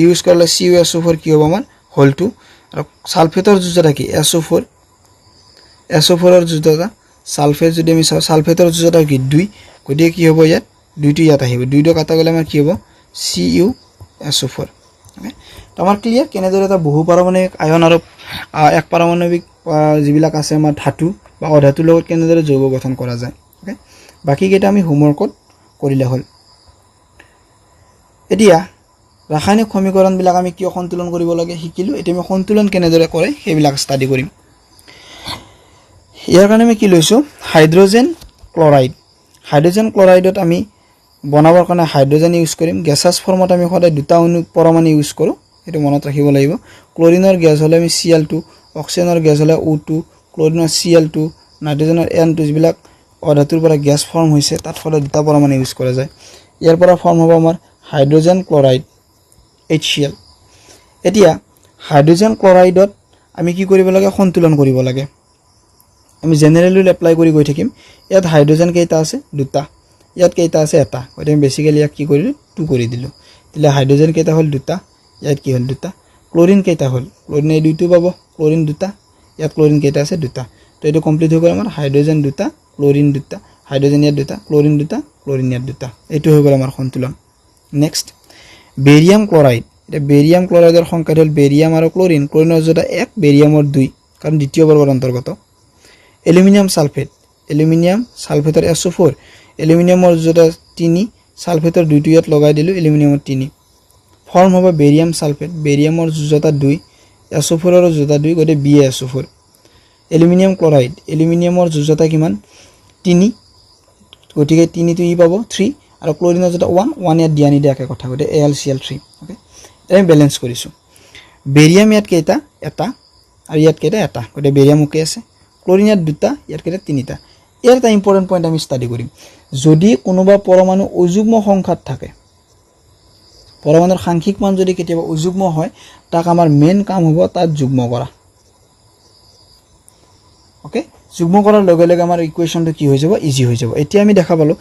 ইউজ কৰিলে CuSO4 কি হ'ব আমাৰ হোল 2 আৰু সালফেটৰ যুজতা কি SO4 ৰ যুজতা সালফেট যদি আমি সালফেটৰ যুজতা কি 2 গতিকে কি হ'ব ইয়াত 2টো ইয়াত আহিব 2টো কাটা গলে আমাৰ কি হ'ব CuSO4 okay তো আমাৰ ক্লিয়াৰ কেনেদৰে এটা বহু পাৰমাণবিক আয়ন আৰু এক পাৰমাণবিক যিবিলাক আছে আমাৰ ধাতু বা অধাতুৰ লগত কেনেদৰে যৌগ গঠন কৰা যায় okay বাকি কেইটা আমি হোমৱৰ্কত কৰিলে হ'ল এতিয়া ৰাসায়নিক সমীকৰণ বিলাক আমি কিয় সন্তুলন কৰিব লাগে শিকিলো এতিয়া আমি সন্তুলন কেনেদৰে কৰে সেইবিলাক ষ্টাডি কৰিম ইয়াৰ কাৰণে আমি কি লৈছো হাইড্ৰোজেন ক্লোৰাইডত আমি বনাবৰ কাৰণে হাইড্ৰোজেন ইউজ কৰিম গেছাছ ফৰ্মত আমি সদায় দুটা অণু পৰমাণু ইউজ কৰো এটো মনত ৰাখিব লাগিব ক্লোৰিনৰ গেছ হলে আমি Cl2 অক্সিজেনৰ গেছ হলে O2 ক্লোৰিনৰ Cl2 নাইট্ৰজেনৰ N2 যিবিলাক অধাতুৰ পৰা গেছ ফৰ্ম হৈছে তাত সদায় দুটা পৰমাণু ইউজ কৰা যায় ইয়াৰ পৰা ফৰ্ম হ'ব আমাৰ হাইড্ৰোজেন ক্লোৰাইড HCl এতিয়া হাইড্ৰোজেন ক্লোৰাইডত আমি কি কৰিব লাগে সন্তুলন কৰিব লাগে আমি জেনাৰেলি এপ্লাই কৰি গৈ থাকিম ইয়াত হাইড্ৰোজেন কেইটা আছে দুটা ইয়াত কেইটা আছে এটা গতিকে আমি বেসিক্যালি ইয়াক কি কৰিলো 2 কৰি দিলো তিলে হাইড্ৰোজেন কেইটা হল দুটা ইয়াত কি হল দুটা ক্লোৰিন কেইটা হল ক্লোৰিন এই দুইটো পাব ক্লোৰিন দুটা ইয়াত ক্লোৰিন কেইটা আছে দুটা তো এটো কমপ্লিট হৈ গ'ল আমাৰ হাইড্ৰোজেন দুটা ক্লোৰিন দুটা হাইড্ৰোজেন ইয়াত দুটা ক্লোৰিন ইয়াত দুটা এটো হৈ গ'ল আমাৰ সন্তুলন নেক্সট বেৰিয়াম এটা বেৰিয়াম ক্লোৰাইডৰ সংকেত হ'ল বেৰিয়াম আৰু ক্লোৰিন ক্লোৰিনৰ জোড়া 1 বেৰিয়ামৰ 2 কাৰণ দ্বিতীয় বৰ্গৰ অন্তৰ্গত এলুমিনিয়াম সালফেটৰ SO4 এলুমিনিয়ামৰ জোড়া 3 সালফেটৰ 2 ইয়াত লগাই দিলো এলুমিনিয়ামৰ 3 ফৰ্ম হ'ব বেৰিয়াম সালফেট বেৰিয়ামৰ জোড়া 2 SO4 ৰ জোড়া 2 গতে BaSO4 এলুমিনিয়াম ক্লোৰাইড এলুমিনিয়ামৰ জোড়া কিমান 3 গতিকে 3 টো ই পাব 3 আৰু ক্লোৰিনৰ জোড়া 1 ইয়াত দিয়া নিদিয়াকে কথা গতে AlCl3 ওকে আমি ব্যালেন্স কৰিছো বেৰিয়াম ইয়াত কেইটা এটা আৰু ইয়াত কেইটা এটা গতে বেৰিয়াম ওকে আছে ক্লোৰিন ইয়াত দুটা ইয়াত কেইটা তিনিটা এৰ এটা ইম্পৰ্টেন্ট পয়েন্ট আমি স্টাডি কৰিম যদি কোনোবা পৰমাণু অযুগ্ম সংখ্যাত থাকে পৰমাণুৰ সাংখ্যিক মান যদি কেতিয়াবা অযুগ্ম হয় তাক আমাৰ মেইন কাম হ'ব তাত যুগ্ম কৰা ওকে যুগ্ম কৰাৰ লগে লগে আমাৰ ইকুৱেশনটো কি হৈ যাব ইজি হৈ যাব এতিয়া আমি দেখা পালো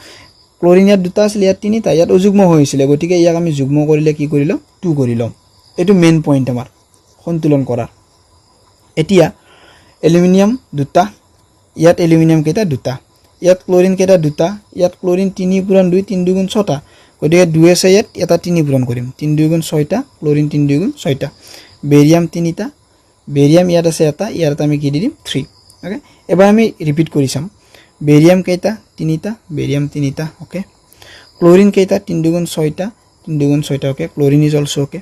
ক্লোৰিন ইয়াত দুটা আছিল ইয়াত তিনিটা ইয়াত অযুগ্ম হৈছিল গতিকে ইয়াক আমি যুগ্ম কৰিলে কি কৰিলো 2 কৰিলো এটো মেইন পয়েন্ট আমাৰ সন্তুলন কৰাৰ এতিয়া এলুমিনিয়াম দুটা ইয়াত এলুমিনিয়াম কেইটা দুটা ইয়াত ক্লোৰিন কেইটা দুটা ইয়াত ক্লোৰিন 3 পূৰণ 2 3 2 গুণ 6টা গতিকে 2 আছে ইয়াত এটা 3 পূৰণ কৰিম 3 2 গুণ 6টা ক্লোৰিন 3 2 গুণ 6টা বেৰিয়াম 3টা বেৰিয়াম ইয়াত আছে এটা ইয়াত আমি কি দিম 3 ওকে এবাৰ আমি ৰিপিট কৰি চাম বেৰিয়াম কেইটা 3টা বেৰিয়াম 3টা ওকে ক্লোৰিন কেইটা 3 2 গুণ 6টা 3 2 গুণ 6টা okay chlorine is also okay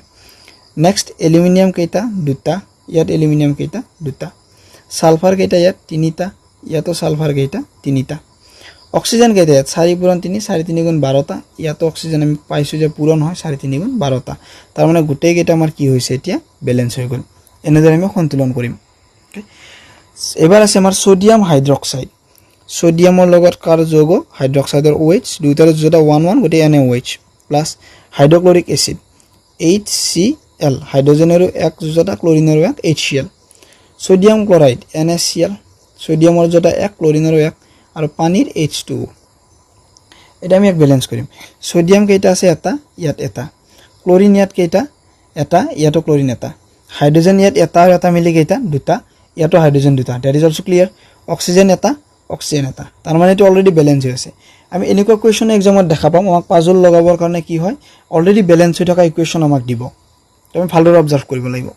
next aluminium কেইটা দুটা ইয়াত এলুমিনিয়াম কেইটা দুটা সালফাৰ কেইটা ইয়াত 3টা ইয়াতো সালফাৰ কেইটা 3টা অক্সিজেন কেইটা ইয়াত 4 পূৰণ 3 4 3 গুণ 12টা ইয়াতো অক্সিজেন আমি পাইছো যে পূৰণ হয় 4 3 গুণ 12টা তাৰ মানে গোটেই কেইটা আমাৰ কি হৈছে এতিয়া ব্যালেন্স হৈ গল এনেদৰে আমি সন্তুলন কৰিম ওকে এবাৰ আছে আমাৰ সোডিয়াম হাইড্ৰক্সাইড সোডিয়ামৰ লগত কাৰ যৌগ হাইড্ৰক্সাইডৰ OH দুইটাৰ জোড়া 1 1 গটে NaOH প্লাস হাইড্ৰক্লোৰিক এসিড HCl হাইড্ৰোজেনৰো এক জোড়া ক্লোৰিনৰো এক HCl সোডিয়াম ক্লোৰাইড NaCl সোডিয়ামৰ জোড়া 1 ক্লোৰিনৰো 1 আৰু পানীৰ H2O এটা আমি এক ব্যালেন্স কৰিম সোডিয়াম কেইটা আছে এটা ইয়াত এটা ক্লোৰিন ইয়াত কেইটা এটা ইয়াতো ক্লোৰিন এটা হাইড্ৰোজেন ইয়াত এটা আৰু এটা মিলি কেইটা দুটা ইয়াতো হাইড্ৰোজেন দুটা that is also clear oxygen এটা অক্সিজেন এটা তাৰ মানে এটো অলৰেডি ব্যালেন্স হৈ আছে আমি এনেকুৱা কোৱেশ্চন এক্সামত দেখা পাম আমাক পাজল লগাবৰ কাৰণে কি হয় অলৰেডি ব্যালেন্স হৈ থকা ইকুৱেশ্চন আমাক দিব তুমি ভালদৰে অবজাৰ্ভ কৰিব লাগিব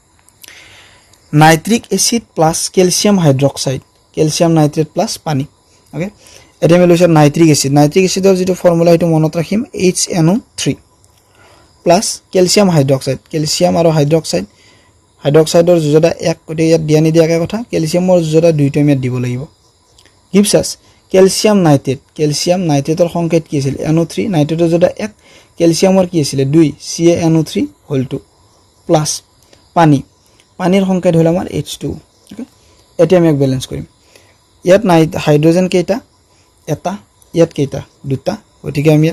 nitric acid plus calcium hydroxide calcium nitrate plus পানী ওকে এটা আমি লৈছো নাইট্ৰিক এসিডৰ যেটো ফৰ্মুলা এটো মনত ৰাখিম HNO3 plus calcium hydroxide calcium আৰু হাইড্ৰক্সাইডৰ জোড়া 1 গটে ইয়াত দিয়া নিদিয়াকে কথা ক্যালসিয়ামৰ জোড়া 2 টো আমি দিব লাগিব gives us ক্যালসিয়াম নাইট্ৰেটৰ সংকেত কি আছিল NO3 নাইট্ৰেটৰ জোড়া 1 ক্যালসিয়ামৰ কি আছিল 2 CaNO3 হোল 2 প্লাস পানীৰ সংকেত হল আমাৰ H2 ওকে এটা আমি এক ব্যালেন্স কৰিম ইয়াত হাইড্ৰোজেন কেইটা এটা ইয়াত কেইটা দুটা গতিকে আমি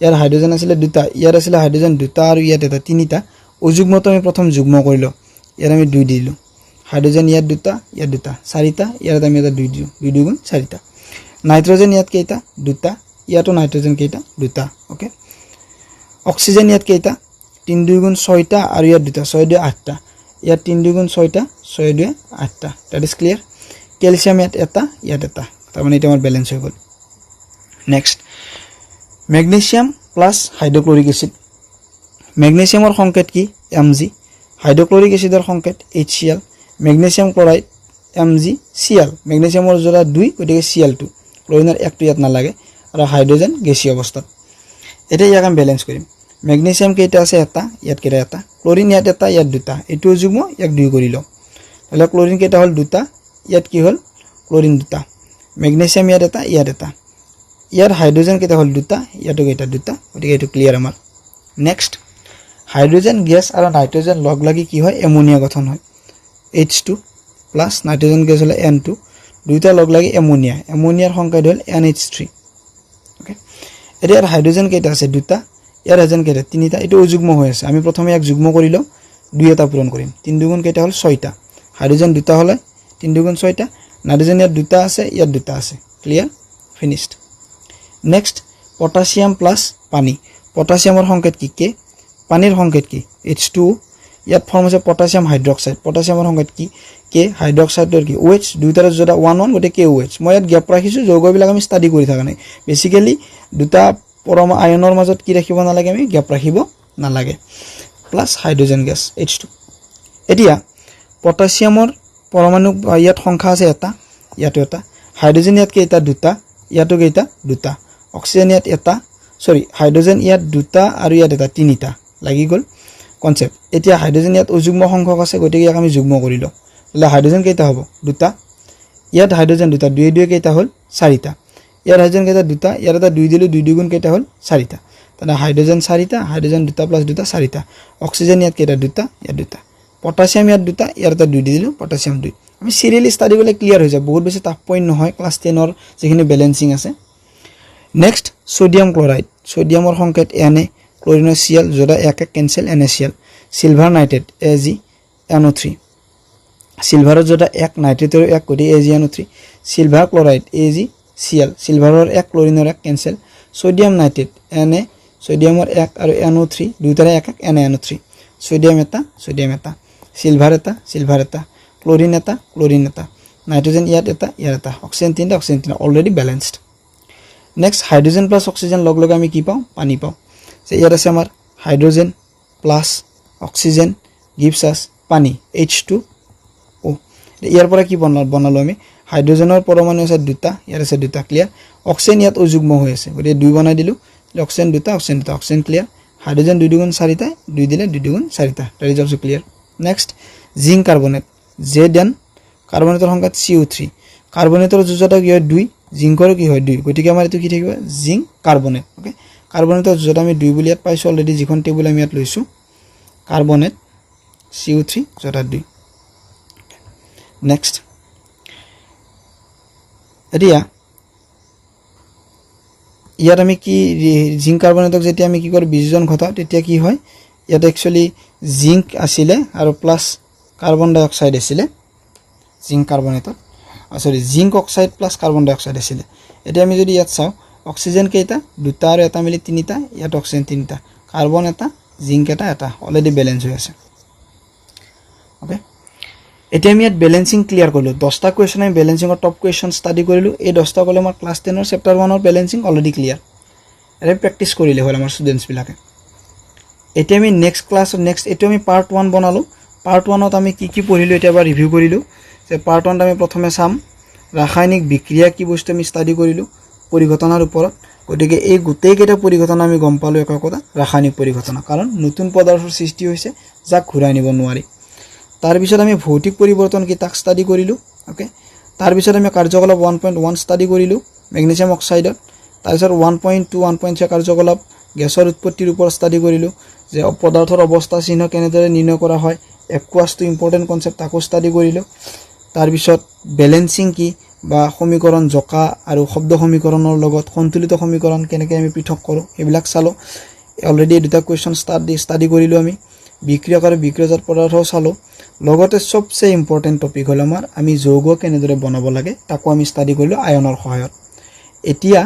ইয়াৰ হাইড্ৰোজেন আছিল দুটা ইয়াৰ আছিল হাইড্ৰোজেন দুটা আৰু ইয়াত এটা তিনিটা অযুগ্মটো আমি প্ৰথম যুগ্ম কৰিলো ইয়াৰ আমি 2 দিলো হাইড্ৰোজেন ইয়াত দুটা ইয়াত দুটা চাৰিটা ইয়াত আমি এটা 2 দিও 2 2 গুণ 4টা নাইট্ৰোজেন ইয়াত কেইটা দুটা ইয়াতো নাইট্ৰোজেন কেইটা দুটা ওকে অক্সিজেন ইয়াত কেইটা 3 2 গুণ 6টা আৰু ইয়াত দুটা 6 2 8টা ইয়াত 3 2 গুণ 6টা 6 2 8টা দ্যাট ইজ ক্লিয়াৰ ক্যালসিয়াম ইয়াত এটা ইয়াত এটা তাৰ মানে এটা আমাৰ ব্যালেন্স হৈ গল next magnesium plus hydrochloric acid ম্যাগনেসিয়ামৰ সংকেত কি Mg হাইড্ৰোক্লোৰিক এসিডৰ সংকেত HCl ম্যাগনেসিয়াম ক্লোৰাইড MgCl ম্যাগনেসিয়ামৰ জোড়া 2 গতিকে Cl2 ক্লোৰিনৰ একটো ইয়াত নালাগে আৰু হাইড্ৰোজেন গেছীয় অৱস্থাত এটা ইয়াক আমি ব্যালেন্স কৰিম ম্যাগনেসিয়াম কেইটা আছে এটা ইয়াত কেইটা এটা ক্লোৰিন ইয়াত এটা ইয়াত দুটা এটো যুগ্ম ইয়াক 2 কৰি লও তাহলে ক্লোৰিন কেইটা হল দুটা ইয়াত কি হল ক্লোৰিন দুটা ম্যাগনেসিয়াম ইয়াত এটা ইয়াত এটা ইয়াৰ হাইড্ৰোজেন কেইটা হল দুটা ইয়াতো কেইটা দুটা গতিকে এটো ক্লিয়াৰ আমাৰ নেক্সট হাইড্ৰোজেন গ্যাস আৰু নাইট্ৰোজেন লগ লাগি কি হয় এমোনিয়া গঠন হয় H2 প্লাস নাইট্ৰোজেন গ্যাস হল N2 দুইটা লগ লাগি এমোনিয়াৰ সংকেত হল NH3 ওকে এতিয়াৰ হাইড্ৰোজেন কেইটা আছে দুটা ইয়াৰ হাইড্ৰোজেন কেইটা তিনিটা এটো অযুগ্ম হৈ আছে আমি প্ৰথমে এক যুগ্ম কৰিলো 2 এটা পূৰণ কৰিম 3 গুণ কেইটা হল 6টা হাইড্ৰোজেন দুটা হলে 3 গুণ 6টা নাইট্ৰোজেন ইয়াত দুটা আছে ইয়াত দুটা আছে clear finished next potassium plus পানী পটাছিয়ামৰ সংকেত কি K পানীৰ সংকেত কি H2O ইয়াত ফৰ্ম আছে পটাছিয়াম হাইড্ৰক্সাইড পটাছিয়ামৰ সংকেত কি K হাইড্ৰক্সাইডৰ কি OH দুইটাৰ জোড়া 1 1 গটে KOH মই ইয়াত গ্যাপ ৰাখিছো যৌগবিলাক আমি ষ্টাডি কৰি থাকা নাই বেসিক্যালি দুটা পৰমাণু আয়নৰ মাজত কি ৰাখিব নালাগে আমি গ্যাপ ৰাখিব নালাগে প্লাছ হাইড্ৰজেন গেছ H2 এতিয়া পটাছিয়ামৰ পৰমাণু ইয়াত সংখ্যা আছে এটা ইয়াতো এটা হাইড্ৰজেন ইয়াত কেইটা দুটা ইয়াতো কেইটা দুটা অক্সিজেন ইয়াত এটা সৰি হাইড্ৰজেন ইয়াত দুটা আৰু ইয়াত এটা তিনিটা লাগি গল কনসেপ্ট এতিয়া হাইড্ৰজেন ইয়াত অযুগ্ম সংখ্যক আছে গতিকে ইয়াক আমি যুগ্ম কৰিলো হলে হাইড্ৰজেন কেইটা হ'ব দুটা ইয়াত হাইড্ৰজেন দুটা দুই দুই কেইটা হ'ল চাৰিটা ইয়াত হাইড্ৰজেন কেইটা দুটা ইয়াত এটা দুই দিলো দুই দুগুণ কেইটা হ'ল চাৰিটা তানা হাইড্ৰজেন চাৰিটা হাইড্ৰজেন দুটা প্লাস দুটা চাৰিটা অক্সিজেন ইয়াত কেইটা দুটা ইয়াত দুটা পটাছিয়াম ইয়াত দুটা ইয়াত এটা দুই দিলো পটাছিয়াম দুই আমি সিৰিয়ালি ষ্টাডি কৰিলে ক্লিয়াৰ হৈ যায় বহুত বেছি টাফ পইণ্ট নহয় ক্লাস 10 ৰ যিখিনি বেলেন্সিং আছে নেক্সট সোডিয়াম ক্লোৰাইড সোডিয়ামৰ সংকেত Na ক্লোৰিনৰ Cl যোৰা এক cancel NaCl silver nitrate Ag NO3 সিলভাৰৰ যোৰা এক নাইট্ৰেটৰ এক কৰি AgNO3 সিলভাৰ ক্লোৰাইড AgCl সিলভাৰৰ এক ক্লোৰিনৰ এক কেনসেল সোডিয়াম নাইট্ৰেট Na সোডিয়ামৰ এক আৰু NO3 দুইটাৰে এক NaNO3 সোডিয়াম এটা সিলভাৰ এটা ক্লোৰিন এটা নাইট্ৰজেন ইয়াত এটা অক্সিজেন তিনটা already balanced next hydrogen plus oxygen লগ লগ আমি কি পাও পানী পাও সে ইয়াত আছে আমাৰ hydrogen plus oxygen gives us পানী H2O ইয়াৰ পৰা কি বনালো আমি হাইড্ৰোজেনৰ পৰমাণু আছে দুটা ইয়াৰ আছে দুটা ক্লিয়াৰ অক্সিজেন ইয়াত অযুগ্ম হৈ আছে গতিকে দুই বনাই দিলো অক্সিজেন দুটা অক্সিজেন ক্লিয়াৰ হাইড্ৰোজেন দুই দুগুণ চাৰিটা দুই দিলে দুই দুগুণ চাৰিটা that is also clear next zinc carbonate Zn কাৰ্বনেটৰ সংখ্যা CO3 কাৰ্বনেটৰ যোজতা কি হয় 2 জিংকৰ কি হয় 2 গতিকে আমাৰ এটো কি থাকিব জিংক কাৰ্বনেট ওকে কাৰ্বনেটৰ যোজতা আমি 2 বুলি ইয়াত পাইছো অলৰেডি যিখন টেবুল আমি ইয়াত লৈছো কাৰ্বনেট CO3 যোজতা 2 নেক্সট এতিয়া ইয়াত আমি কি জিংক কাৰ্বনেটক যেতিয়া আমি কি কৰো বিয়োজন ঘটাও তেতিয়া কি হয় ইয়াত একচুয়ালি জিংক আছিলে আৰু প্লাস কাৰ্বন ডাই অক্সাইড আছিলে জিংক কাৰ্বনেটত সৰি জিংক অক্সাইড প্লাস কাৰ্বন ডাই অক্সাইড আছিলে এতিয়া আমি যদি ইয়াত চাও অক্সিজেন কেইটা দুটা আৰু এটা মিলি তিনিটা ইয়াত অক্সিজেন তিনিটা কাৰ্বন এটা জিংক এটা অলৰেডি ব্যালেন্স হৈ আছে ওকে এতিয়া আমি ইয়াত ব্যালেন্সিং ক্লিয়াৰ কৰিলো 10টা কোৱেশ্চন আমি ব্যালেন্সিংৰ টপ কোৱেশ্চন ষ্টাডি কৰিলো এই 10টা কলে আমাৰ ক্লাস 10 ৰ চেপ্টাৰ 1 ৰ ব্যালেন্সিং অলৰেডি ক্লিয়াৰ এৰে প্ৰেক্টিস কৰিলে হ'ল আমাৰ ষ্টুডেন্টস বিলাকে এতিয়া আমি নেক্সট ক্লাস নেক্সট এটো আমি পাৰ্ট 1 বনালো পাৰ্ট 1 ত আমি কি পঢ়িলো এটা বা ৰিভিউ কৰিলো যে পাৰ্ট 1 আমি প্ৰথমে চাম ৰাসায়নিক বিক্ৰিয়া কি বস্তু আমি ষ্টাডি কৰিলো পৰিঘটনাৰ ওপৰত গতিকে এই গোটেই কেটা পৰিঘটনা আমি গম পালো এক কথা ৰাসায়নিক পৰিঘটনা কাৰণ নতুন পদাৰ্থৰ সৃষ্টি হৈছে যাক ঘূৰাই নিব নোৱাৰি তাৰ পিছত আমি ভৌতিক পৰিৱৰ্তন কি তাক ষ্টাডি কৰিলো ওকে তাৰ পিছত আমি কাৰ্যকলাপ 1.1 ষ্টাডি কৰিলো মেগনেছিয়াম অক্সাইডত তাৰ পিছত 1.2 1.3 কাৰ্যকলাপ গেছৰ উৎপত্তিৰ ওপৰত ষ্টাডি কৰিলো যে পদাৰ্থৰ অৱস্থা চিহ্ন কেনেদৰে নিৰ্ণয় কৰা হয় একুৱাছ টু ইম্পৰ্টেন্ট কনসেপ্ট তাকো ষ্টাডি কৰিলো তাৰ পিছত ব্যালেন্সিং কি বা সমীকৰণ জকা আৰু শব্দ সমীকৰণৰ লগত সন্তুলিত সমীকৰণ কেনেকৈ আমি পৃথক কৰো এবিলাক চালো অলৰেডি দুটা কোৱেশ্চন ষ্টাডি কৰিলো আমি বিক্ৰিয়ক আৰু বিক্ৰিয়জাত পদাৰ্থও চালো লগতে সবচে ইম্পৰ্টেন্ট টপিক হল আমাৰ আমি যৌগ কেনেদৰে বনাব লাগে তাকো আমি ষ্টাডি কৰিলো আয়নৰ সহায়ত এতিয়া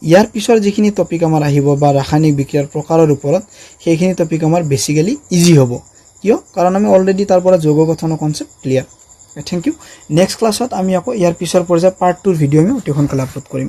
ইয়াৰ পিছৰ যিখিনি টপিক আমাৰ আহিব বা ৰাসায়নিক বিক্ৰিয়াৰ প্ৰকাৰৰ ওপৰত সেইখিনি টপিক আমাৰ বেসিক্যালি ইজি হ'ব কিয় কাৰণ আমি অলৰেডি তাৰ পৰা যৌগ গঠনৰ concept clear thank you next ক্লাছত আমি আকৌ ইয়াৰ পিছৰ পৰ্যায় পাৰ্ট 2 ৰ ভিডিও আমি অতি সোনকালে আপলোড কৰিম